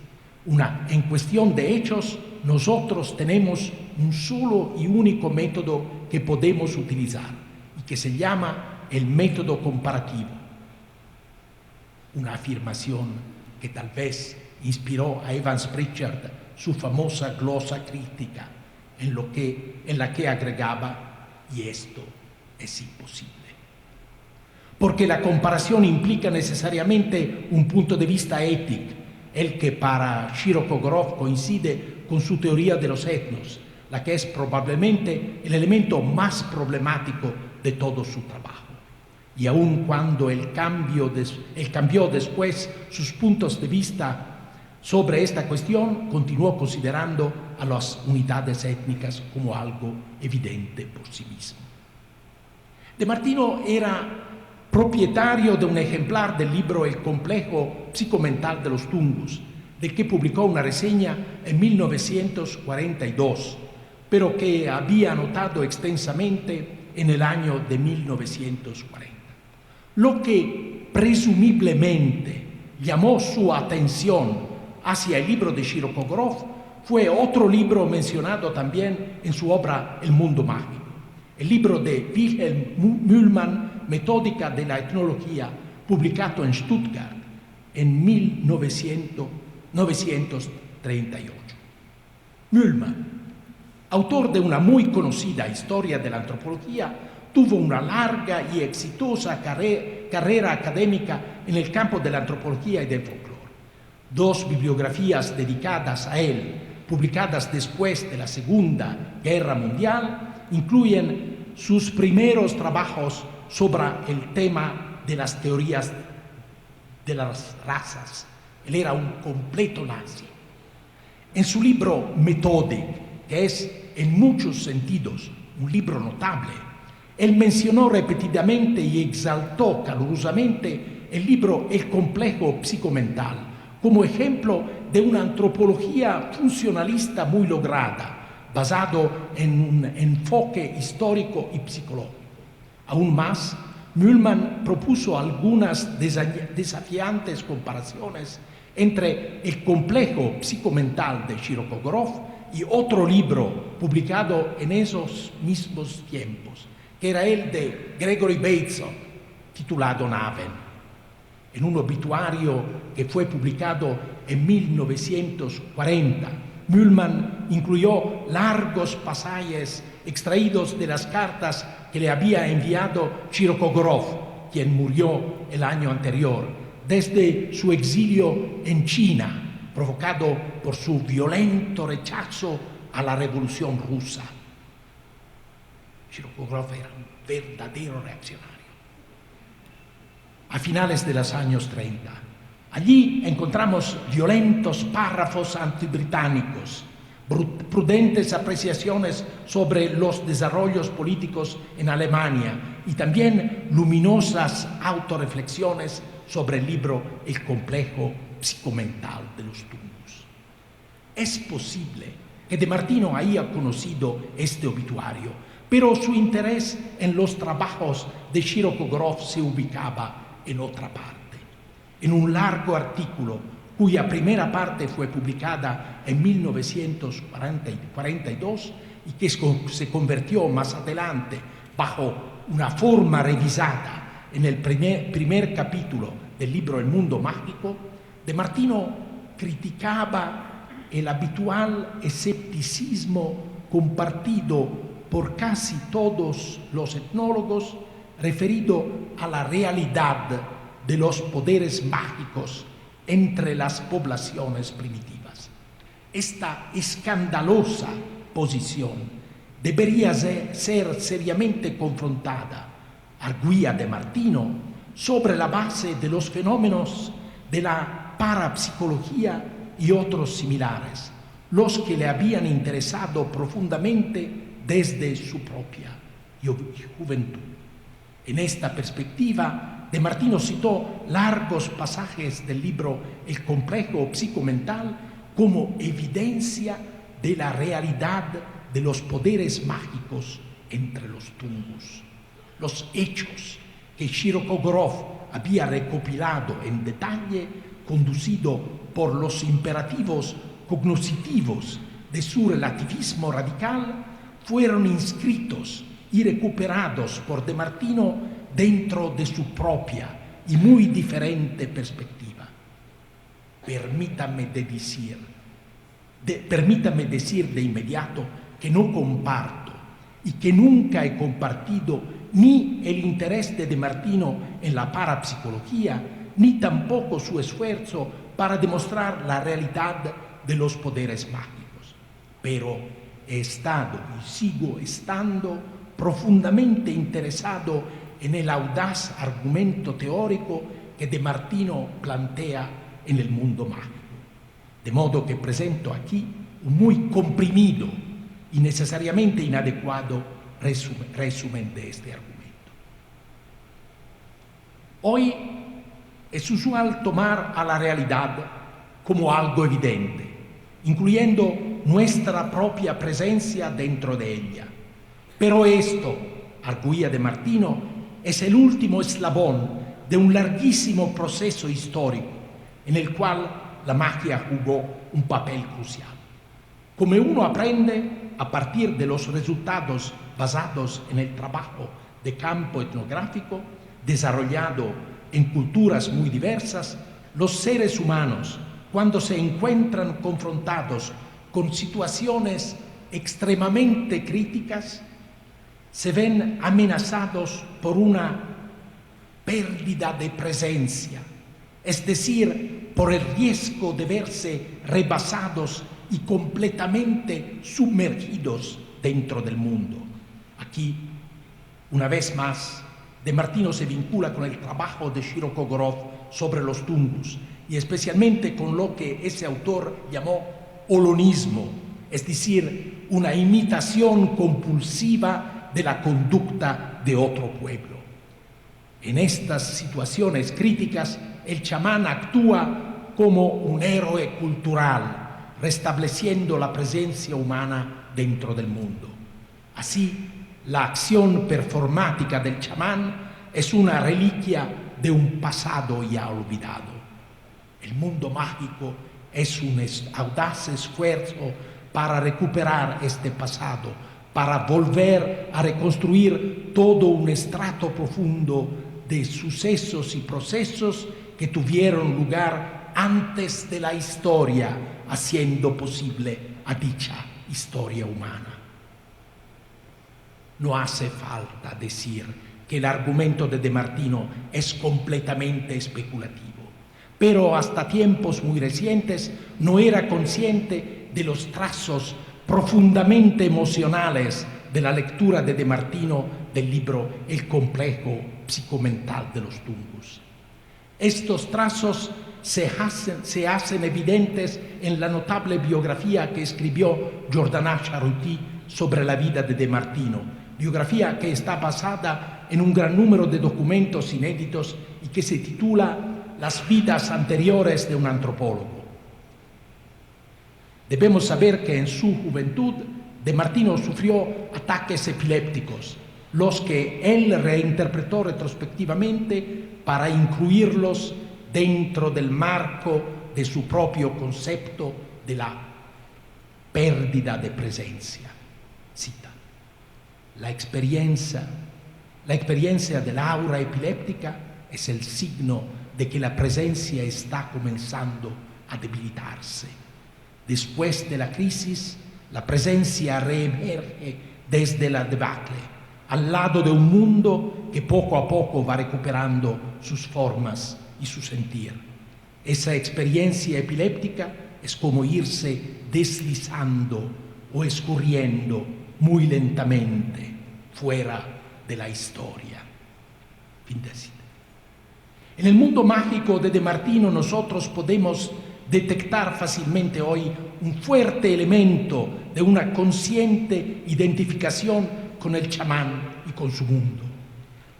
en cuestión de hechos, nosotros tenemos un solo y único método que podemos utilizar y que se llama el método comparativo. Una afirmación que tal vez inspiró a Evans Pritchard su famosa glosa crítica, en la que agregaba: y esto es imposible. Porque la comparación implica necesariamente un punto de vista ético, el que para Shirokogorov coincide con su teoría de los etnos, la que es probablemente el elemento más problemático de todo su trabajo. Y aun cuando él cambió después sus puntos de vista sobre esta cuestión, continuó considerando a las unidades étnicas como algo evidente por sí mismo. De Martino era propietario de un ejemplar del libro El complejo psicomental de los Tungus, del que publicó una reseña en 1942, pero que había anotado extensamente en el año de 1940. Lo que presumiblemente llamó su atención hacia el libro de Shirokogorov fue otro libro mencionado también en su obra El mundo mágico, el libro de Wilhelm Mühlmann, Metódica de la etnología, publicado en Stuttgart en 1938. Mühlmann, autor de una muy conocida historia de la antropología, tuvo una larga y exitosa carrera académica en el campo de la antropología y del folclore. 2 bibliografías dedicadas a él, publicadas después de la Segunda Guerra Mundial, incluyen sus primeros trabajos sobre el tema de las teorías de las razas. Él era un completo nazi. En su libro Methodic, que es en muchos sentidos un libro notable, él mencionó repetidamente y exaltó calurosamente el libro El complejo psicomental como ejemplo de una antropología funcionalista muy lograda, basado en un enfoque histórico y psicológico. Aún más, Mühlmann propuso algunas desafiantes comparaciones entre el complejo psicomental de Shirokogorov y otro libro publicado en esos mismos tiempos, que era el de Gregory Bateson, titulado Naven. En un obituario que fue publicado en 1940, Mühlmann incluyó largos pasajes extraídos de las cartas que le había enviado Shirokogorov, quien murió el año anterior, desde su exilio en China, provocado por su violento rechazo a la Revolución Rusa. Shirokogorov era un verdadero reaccionario. A finales de los años 30, allí encontramos violentos párrafos antibritánicos, prudentes apreciaciones sobre los desarrollos políticos en Alemania y también luminosas autorreflexiones sobre el libro El complejo psicomental de los tumbos. Es posible que De Martino haya conocido este obituario, pero su interés en los trabajos de Shirokogorov se ubicaba en otra parte. En un largo artículo cuya primera parte fue publicada en 1942 y que se convirtió más adelante bajo una forma revisada en el primer capítulo del libro El mundo mágico, De Martino criticaba el habitual escepticismo compartido por casi todos los etnólogos referido a la realidad de los poderes mágicos entre las poblaciones primitivas. Esta escandalosa posición debería ser seriamente confrontada, arguía De Martino, sobre la base de los fenómenos de la parapsicología y otros similares, los que le habían interesado profundamente desde su propia juventud. En esta perspectiva, De Martino citó largos pasajes del libro El complejo psicomental como evidencia de la realidad de los poderes mágicos entre los tumbos. Los hechos que Shirokogorov había recopilado en detalle, conducido por los imperativos cognoscitivos de su relativismo radical, fueron inscritos y recuperados por De Martino dentro de su propia y muy diferente perspectiva. Permítame decir de inmediato que no comparto y que nunca he compartido ni el interés de Martino en la parapsicología, ni tampoco su esfuerzo para demostrar la realidad de los poderes mágicos. Pero he estado y sigo estando profundamente interesado en el audaz argumento teórico que De Martino plantea en El mundo mágico. De modo que presento aquí un muy comprimido y necesariamente inadecuado resumen de este argumento. Hoy es usual tomar a la realidad como algo evidente, incluyendo nuestra propia presencia dentro de ella. Pero esto, arguía De Martino, es el último eslabón de un larguísimo proceso histórico en el cual la magia jugó un papel crucial. Como uno aprende a partir de los resultados basados en el trabajo de campo etnográfico desarrollado en culturas muy diversas, los seres humanos, cuando se encuentran confrontados con situaciones extremadamente críticas, se ven amenazados por una pérdida de presencia, es decir, por el riesgo de verse rebasados y completamente sumergidos dentro del mundo. Aquí, una vez más, De Martino se vincula con el trabajo de Shirokogorov sobre los tumbos y especialmente con lo que ese autor llamó holonismo, es decir, una imitación compulsiva de la conducta de otro pueblo. En estas situaciones críticas, el chamán actúa como un héroe cultural, restableciendo la presencia humana dentro del mundo. Así, la acción performática del chamán es una reliquia de un pasado ya olvidado. El mundo mágico es un audaz esfuerzo para recuperar este pasado, para volver a reconstruir todo un estrato profundo de sucesos y procesos que tuvieron lugar antes de la historia, haciendo posible a dicha historia humana. No hace falta decir que el argumento de De Martino es completamente especulativo, pero hasta tiempos muy recientes no era consciente de los trazos profundamente emocionales de la lectura de Martino del libro El complejo psicomental de los Tungus. Estos trazos se hacen evidentes en la notable biografía que escribió Jordanà Charuty sobre la vida de Martino, biografía que está basada en un gran número de documentos inéditos y que se titula Las vidas anteriores de un antropólogo. Debemos saber que en su juventud De Martino sufrió ataques epilépticos, los que él reinterpretó retrospectivamente para incluirlos dentro del marco de su propio concepto de la pérdida de presencia. Cita: la experiencia del aura epiléptica es el signo de que la presencia está comenzando a debilitarse. Después de la crisis, la presencia reemerge desde la debacle, al lado de un mundo que poco a poco va recuperando sus formas y su sentir. Esa experiencia epiléptica es como irse deslizando o escurriendo muy lentamente fuera de la historia. Fin de cita. En el mundo mágico de Martino nosotros podemos detectar fácilmente hoy un fuerte elemento de una consciente identificación con el chamán y con su mundo.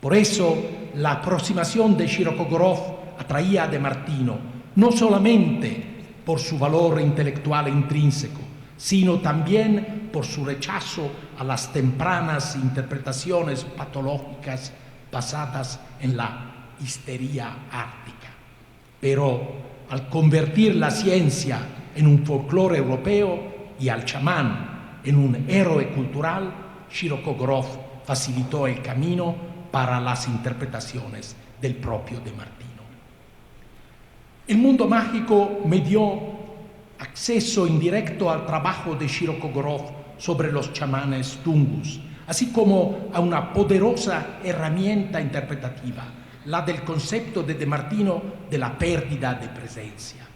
Por eso la aproximación de Shirokogorov atraía a De Martino, no solamente por su valor intelectual intrínseco, sino también por su rechazo a las tempranas interpretaciones patológicas basadas en la histeria ártica. Pero al convertir la ciencia en un folclore europeo y al chamán en un héroe cultural, Shirokogorov facilitó el camino para las interpretaciones del propio De Martino. El mundo mágico me dio acceso indirecto al trabajo de Shirokogorov sobre los chamanes tungus, así como a una poderosa herramienta interpretativa, la del concepto de Martino de la pérdida de presencia.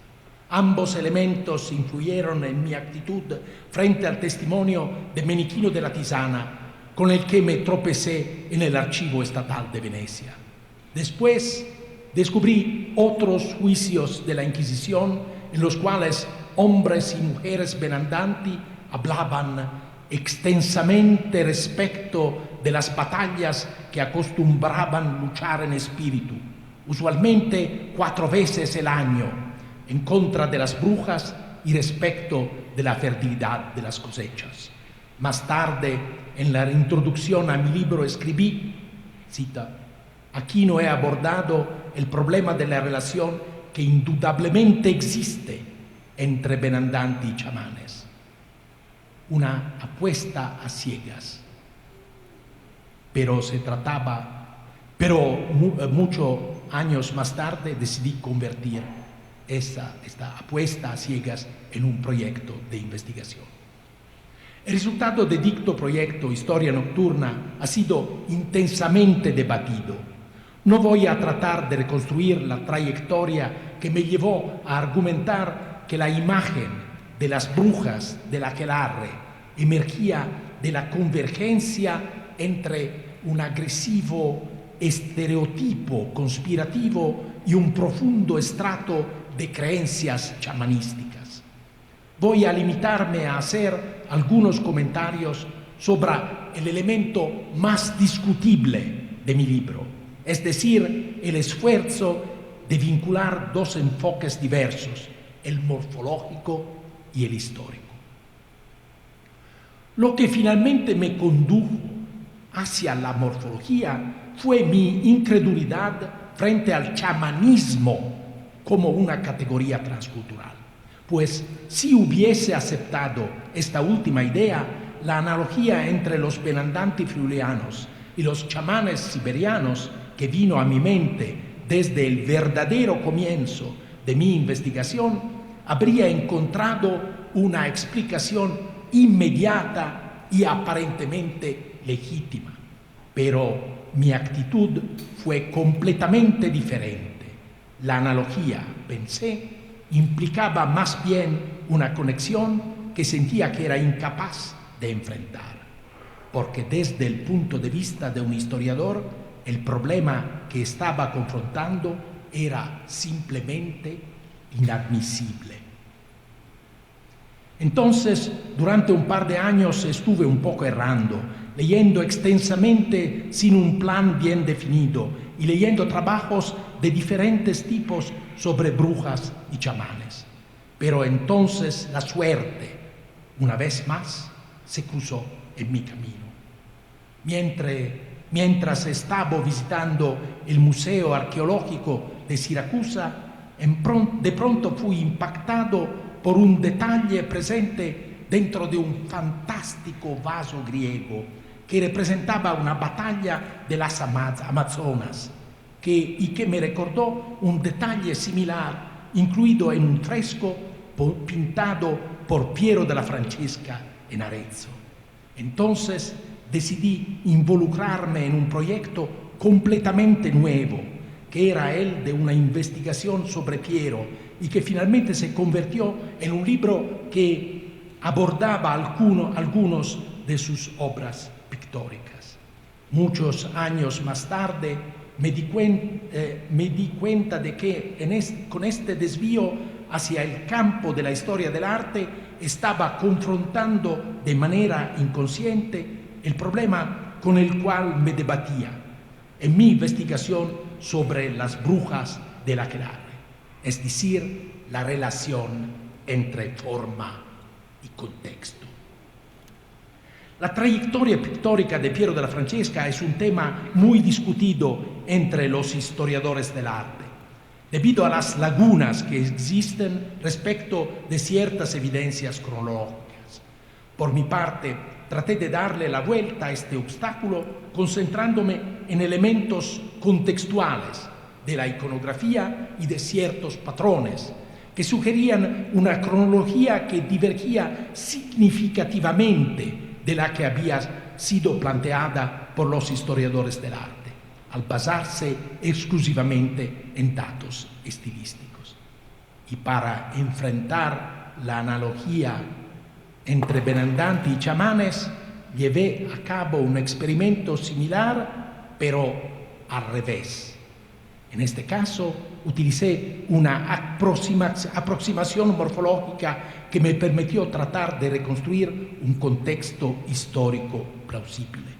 Ambos elementos influyeron en mi actitud frente al testimonio de Menichino de la Tisana, con el que me tropecé en el Archivo Estatal de Venecia. Después descubrí otros juicios de la Inquisición en los cuales hombres y mujeres benandanti hablaban extensamente respecto de las batallas que acostumbraban luchar en espíritu, usualmente 4 veces el año, en contra de las brujas y respecto de la fertilidad de las cosechas. Más tarde, en la introducción a mi libro escribí, cita: aquí no he abordado el problema de la relación que indudablemente existe entre benandanti y chamanes. Una apuesta a ciegas. Pero muchos años más tarde decidí convertir esta apuesta a ciegas en un proyecto de investigación. El resultado de dicho proyecto, Historia Nocturna, ha sido intensamente debatido. No voy a tratar de reconstruir la trayectoria que me llevó a argumentar que la imagen de las brujas del aquelarre emergía de la convergencia entre un agresivo estereotipo conspirativo y un profundo estrato de creencias chamanísticas. voy a limitarme a hacer algunos comentarios sobre el elemento más discutible de mi libro, es decir, el esfuerzo de vincular dos enfoques diversos, el morfológico y el histórico. Lo que finalmente me condujo hacia la morfología fue mi incredulidad frente al chamanismo como una categoría transcultural. Pues si hubiese aceptado esta última idea, la analogía entre los benandanti friulianos y los chamanes siberianos que vino a mi mente desde el verdadero comienzo de mi investigación habría encontrado una explicación inmediata y aparentemente legítima. Pero mi actitud fue completamente diferente. La analogía, pensé, implicaba más bien una conexión que sentía que era incapaz de enfrentar, porque desde el punto de vista de un historiador, el problema que estaba confrontando era simplemente inadmisible. Entonces, durante un par de años estuve un poco errando, leyendo extensamente sin un plan bien definido y leyendo trabajos de diferentes tipos sobre brujas y chamanes. Pero entonces la suerte, una vez más, se cruzó en mi camino. Mientras estaba visitando el Museo Arqueológico de Siracusa, de pronto fui impactado por un detalle presente dentro de un fantástico vaso griego que representaba una batalla de las Amazonas y que me recordó un detalle similar incluido en un fresco pintado por Piero della Francesca en Arezzo. Entonces decidí involucrarme en un proyecto completamente nuevo, que era el de una investigación sobre Piero y que finalmente se convirtió en un libro que abordaba algunos de sus obras pictóricas. Muchos años más tarde me di cuenta de que con este desvío hacia el campo de la historia del arte estaba confrontando de manera inconsciente el problema con el cual me debatía en mi investigación sobre las brujas del aquelarre, es decir, la relación entre forma y contexto. La trayectoria pictórica de Piero della Francesca es un tema muy discutido entre los historiadores del arte, debido a las lagunas que existen respecto de ciertas evidencias cronológicas. Por mi parte, traté de darle la vuelta a este obstáculo concentrándome en elementos contextuales de la iconografía y de ciertos patrones que sugerían una cronología que divergía significativamente de la que había sido planteada por los historiadores del arte, al basarse exclusivamente en datos estilísticos. Y para enfrentar la analogía entre benandanti y chamanes, llevé a cabo un experimento similar, pero al revés. En este caso, utilicé una aproximación morfológica que me permitió tratar de reconstruir un contexto histórico plausible.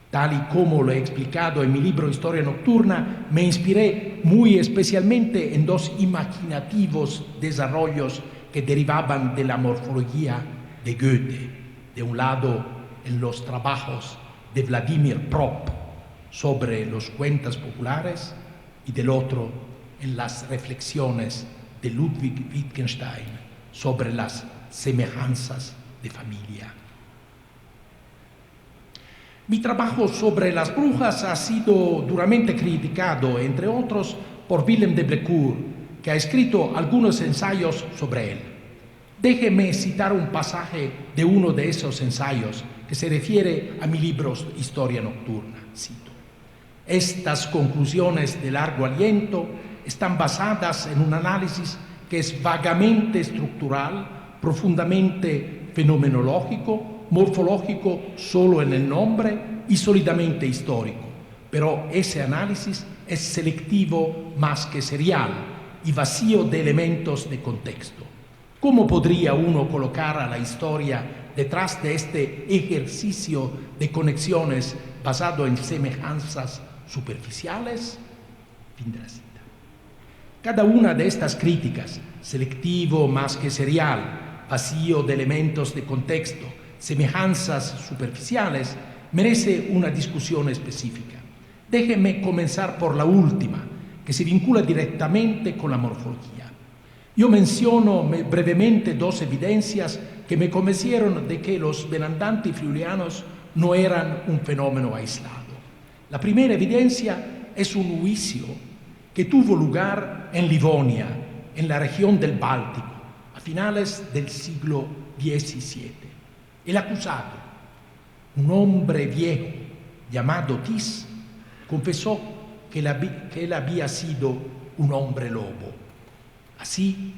Tal y como lo he explicado en mi libro Historia Nocturna, me inspiré muy especialmente en dos imaginativos desarrollos que derivaban de la morfología de Goethe. De un lado, en los trabajos de Vladimir Propp sobre los cuentos populares y del otro, en las reflexiones de Ludwig Wittgenstein sobre las semejanzas de familia. Mi trabajo sobre las brujas ha sido duramente criticado, entre otros, por Willem de Brécourt, que ha escrito algunos ensayos sobre él. Déjeme citar un pasaje de uno de esos ensayos que se refiere a mi libro Historia Nocturna. Cito: estas conclusiones de largo aliento están basadas en un análisis que es vagamente estructural, profundamente fenomenológico, morfológico solo en el nombre y sólidamente histórico. Pero ese análisis es selectivo más que serial y vacío de elementos de contexto. ¿Cómo podría uno colocar a la historia detrás de este ejercicio de conexiones basado en semejanzas superficiales? Fin de la cita. Cada una de estas críticas, selectivo más que serial, vacío de elementos de contexto, semejanzas superficiales, merece una discusión específica. Déjenme comenzar por la última, que se vincula directamente con la morfología. Yo menciono brevemente dos evidencias que me convencieron de que los benandanti friulianos no eran un fenómeno aislado. La primera evidencia es un juicio que tuvo lugar en Livonia, en la región del Báltico, a finales del siglo XVII. El acusado, un hombre viejo llamado Tis, confesó que él había sido un hombre lobo. Así,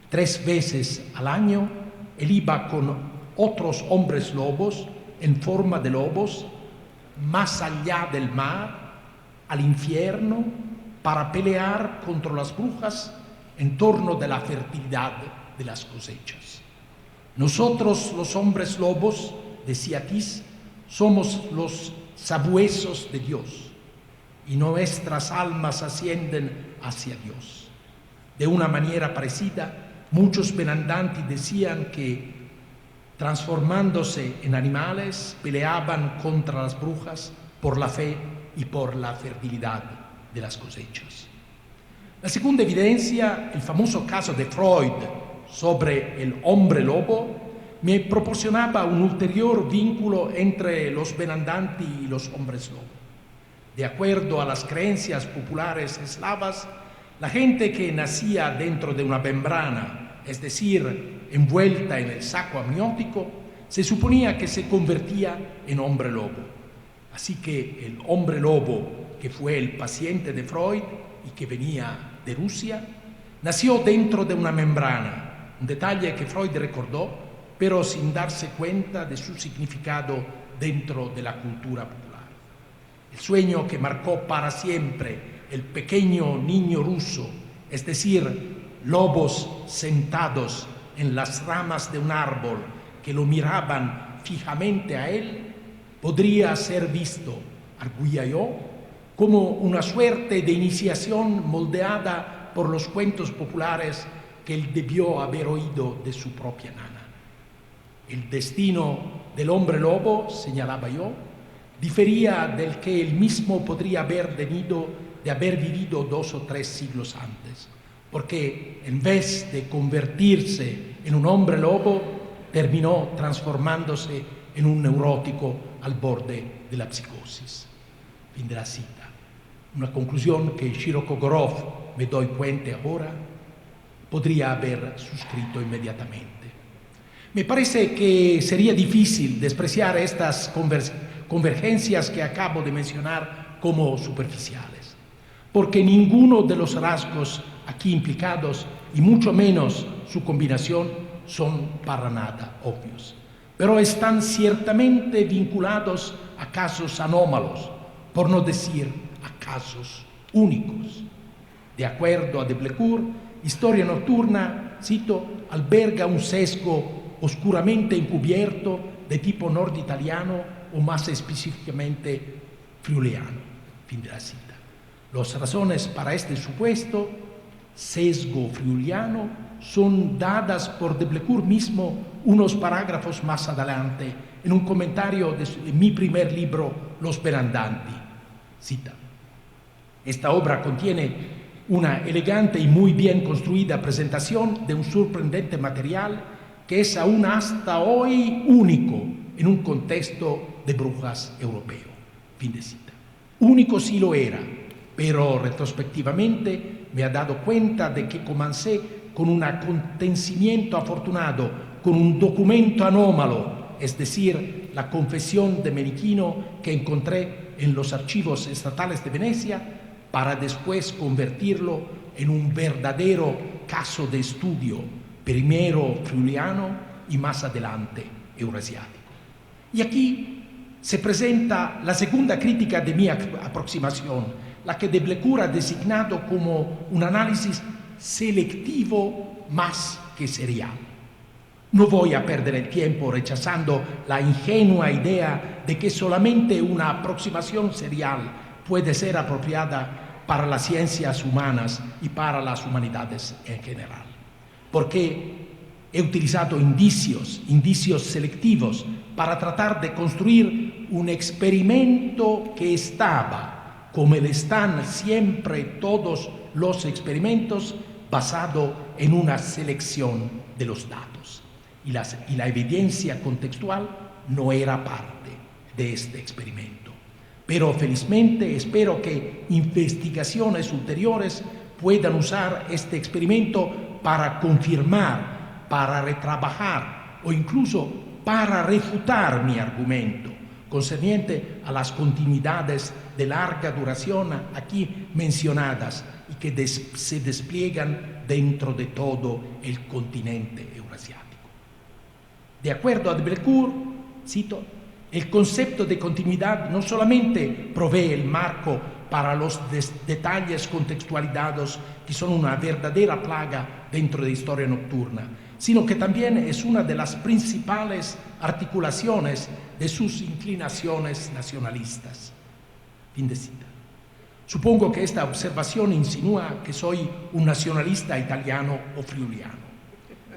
3 veces al año, él iba con otros hombres lobos en forma de lobos más allá del mar, al infierno, para pelear contra las brujas en torno de la fertilidad de las cosechas. Nosotros, los hombres lobos, decía Tis, somos los sabuesos de Dios y nuestras almas ascienden hacia Dios. De una manera parecida, muchos benandanti decían que, transformándose en animales, peleaban contra las brujas por la fe y por la fertilidad de las cosechas. La segunda evidencia, el famoso caso de Freud sobre el hombre lobo, me proporcionaba un ulterior vínculo entre los benandanti y los hombres lobo. De acuerdo a las creencias populares eslavas, la gente que nacía dentro de una membrana, es decir, envuelta en el saco amniótico, se suponía que se convertía en hombre lobo. Así que el hombre lobo, que fue el paciente de Freud y que venía de Rusia, nació dentro de una membrana, un detalle que Freud recordó, pero sin darse cuenta de su significado dentro de la cultura popular. El sueño que marcó para siempre el pequeño niño ruso, es decir, lobos sentados en las ramas de un árbol que lo miraban fijamente a él, podría ser visto, arguía yo, como una suerte de iniciación moldeada por los cuentos populares que él debió haber oído de su propia nana. El destino del hombre lobo, señalaba yo, difería del que él mismo podría haber tenido de haber vivido 2 o 3 siglos antes, porque en vez de convertirse en un hombre lobo, terminó transformándose en un neurótico al borde de la psicosis. Fin de la cita. Una conclusión que Shirokogorov, me doy cuenta ahora, podría haber suscrito inmediatamente. Me parece que sería difícil despreciar estas convergencias que acabo de mencionar como superficiales, porque ninguno de los rasgos aquí implicados, y mucho menos su combinación, son para nada obvios, pero están ciertamente vinculados a casos anómalos, por no decir a casos únicos. De acuerdo a de Blécourt, Historia Nocturna, cito, alberga un sesgo oscuramente encubierto de tipo norditaliano o más específicamente friuliano. Fin de la cita. Las razones para este supuesto sesgo friuliano son dadas por de Blécourt mismo unos parágrafos más adelante en un comentario de mi primer libro, Los Benandanti. Cita: esta obra contiene una elegante y muy bien construida presentación de un sorprendente material que es aún hasta hoy único en un contexto de brujas europeo. Fin de cita. Único sí lo era, pero retrospectivamente me ha dado cuenta de que comencé con un acontecimiento afortunado, con un documento anómalo, es decir, la confesión de Menichino que encontré en los archivos estatales de Venecia, para después convertirlo en un verdadero caso de estudio, primero friuliano y más adelante eurasiático. Y aquí se presenta la segunda crítica de mi aproximación, la que de Blécourt ha designado como un análisis selectivo más que serial. No voy a perder el tiempo rechazando la ingenua idea de que solamente una aproximación serial puede ser apropiada para las ciencias humanas y para las humanidades en general. Porque he utilizado indicios selectivos para tratar de construir un experimento que estaba, como lo están siempre todos los experimentos, basado en una selección de los datos. Y la evidencia contextual no era parte de este experimento. Pero felizmente espero que investigaciones ulteriores puedan usar este experimento para confirmar, para retrabajar o incluso para refutar mi argumento concerniente a las continuidades de larga duración aquí mencionadas y que se despliegan dentro de todo el continente eurasiático. De acuerdo a Deblecourt, cito, el concepto de continuidad no solamente provee el marco para los detalles contextualizados que son una verdadera plaga dentro de Historia Nocturna, sino que también es una de las principales articulaciones de sus inclinaciones nacionalistas. Fin de cita. Supongo que esta observación insinúa que soy un nacionalista italiano o friuliano.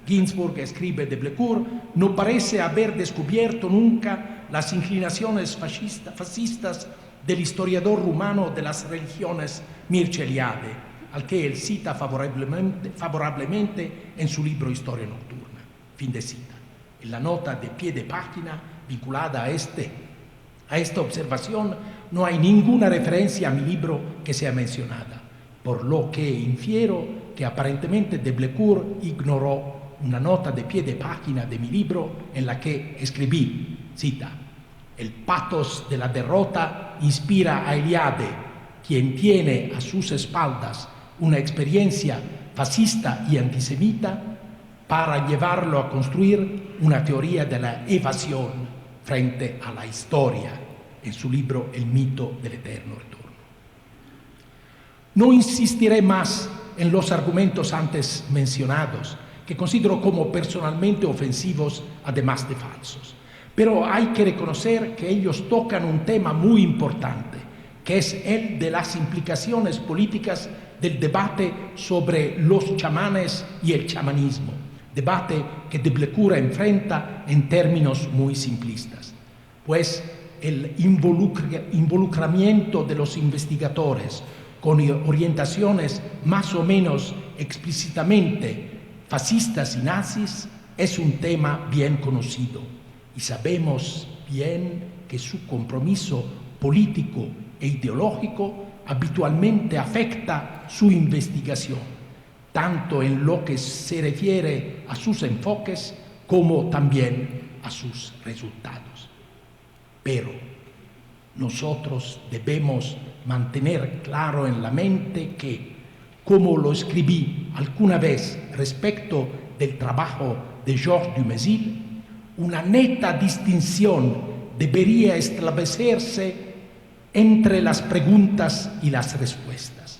Ginsburg, escribe Deblecourt, no parece haber descubierto nunca las inclinaciones fascistas del historiador rumano de las religiones Mircea Eliade, al que él cita favorablemente en su libro Historia Nocturna. Fin de cita. En la nota de pie de página vinculada a esta observación no hay ninguna referencia a mi libro que sea mencionada, por lo que infiero que aparentemente Deblecourt ignoró una nota de pie de página de mi libro en la que escribí, cita, el pathos de la derrota inspira a Eliade, quien tiene a sus espaldas una experiencia fascista y antisemita, para llevarlo a construir una teoría de la evasión frente a la historia, en su libro El mito del eterno retorno. No insistiré más en los argumentos antes mencionados, que considero como personalmente ofensivos, además de falsos. Pero hay que reconocer que ellos tocan un tema muy importante, que es el de las implicaciones políticas del debate sobre los chamanes y el chamanismo, debate que Deblecourt enfrenta en términos muy simplistas. Pues el involucramiento de los investigadores con orientaciones más o menos explícitamente fascistas y nazis es un tema bien conocido y sabemos bien que su compromiso político e ideológico habitualmente afecta su investigación, tanto en lo que se refiere a sus enfoques como también a sus resultados. Pero nosotros debemos mantener claro en la mente que, como lo escribí alguna vez respecto del trabajo de Georges Dumézil, una neta distinción debería establecerse entre las preguntas y las respuestas,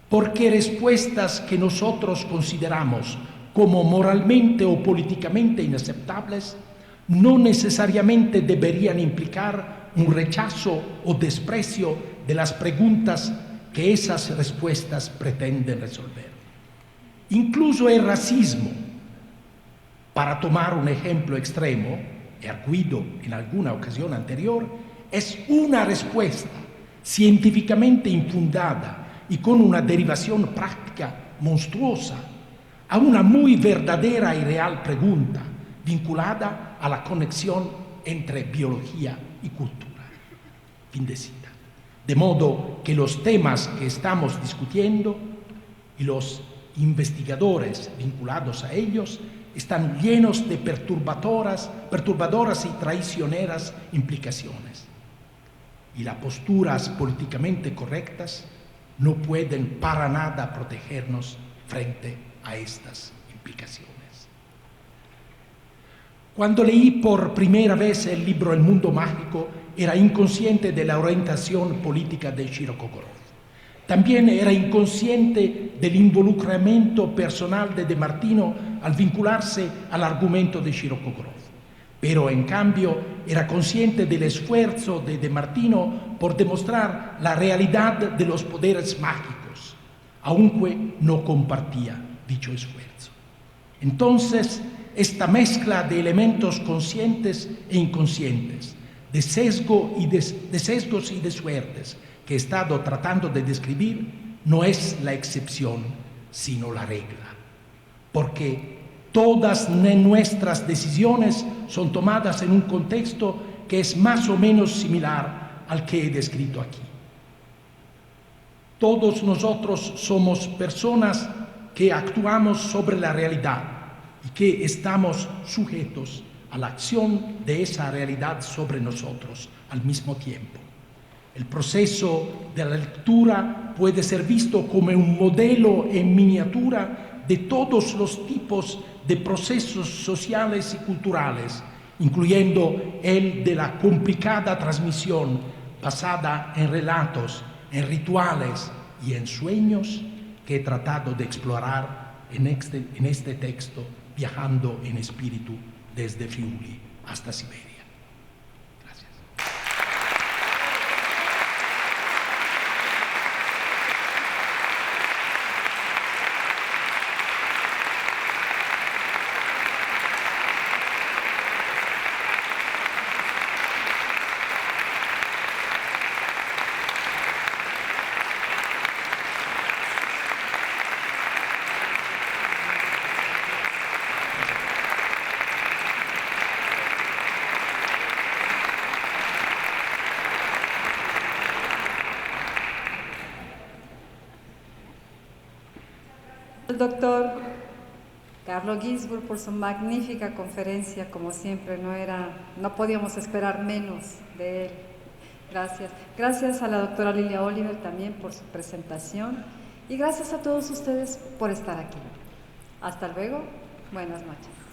porque respuestas que nosotros consideramos como moralmente o políticamente inaceptables no necesariamente deberían implicar un rechazo o desprecio de las preguntas que esas respuestas pretenden resolver. Incluso el racismo, para tomar un ejemplo extremo, he arguido en alguna ocasión anterior, es una respuesta científicamente infundada y con una derivación práctica monstruosa a una muy verdadera y real pregunta vinculada a la conexión entre biología y cultura. Fin de cita. De modo que los temas que estamos discutiendo y los investigadores vinculados a ellos están llenos de perturbadoras y traicioneras implicaciones. Y las posturas políticamente correctas no pueden para nada protegernos frente a estas implicaciones. Cuando leí por primera vez el libro El mundo mágico, era inconsciente de la orientación política de Shiro Kogorov. También era inconsciente del involucramiento personal de De Martino al vincularse al argumento de Shirokogoro. Pero en cambio era consciente del esfuerzo de De Martino por demostrar la realidad de los poderes mágicos, aunque no compartía dicho esfuerzo. Entonces, esta mezcla de elementos conscientes e inconscientes, de sesgos y de suertes que he estado tratando de describir, no es la excepción, sino la regla. Porque todas nuestras decisiones son tomadas en un contexto que es más o menos similar al que he descrito aquí. Todos nosotros somos personas que actuamos sobre la realidad y que estamos sujetos a la acción de esa realidad sobre nosotros al mismo tiempo. El proceso de la lectura puede ser visto como un modelo en miniatura de todos los tipos de procesos sociales y culturales, incluyendo el de la complicada transmisión basada en relatos, en rituales y en sueños que he tratado de explorar en este texto, viajando en espíritu desde Friuli hasta Siberia. Gracias. El doctor Carlo Ginzburg por su magnífica conferencia, como siempre, no podíamos esperar menos de él. Gracias. Gracias a la doctora Lilia Oliver también por su presentación y gracias a todos ustedes por estar aquí. Hasta luego, buenas noches.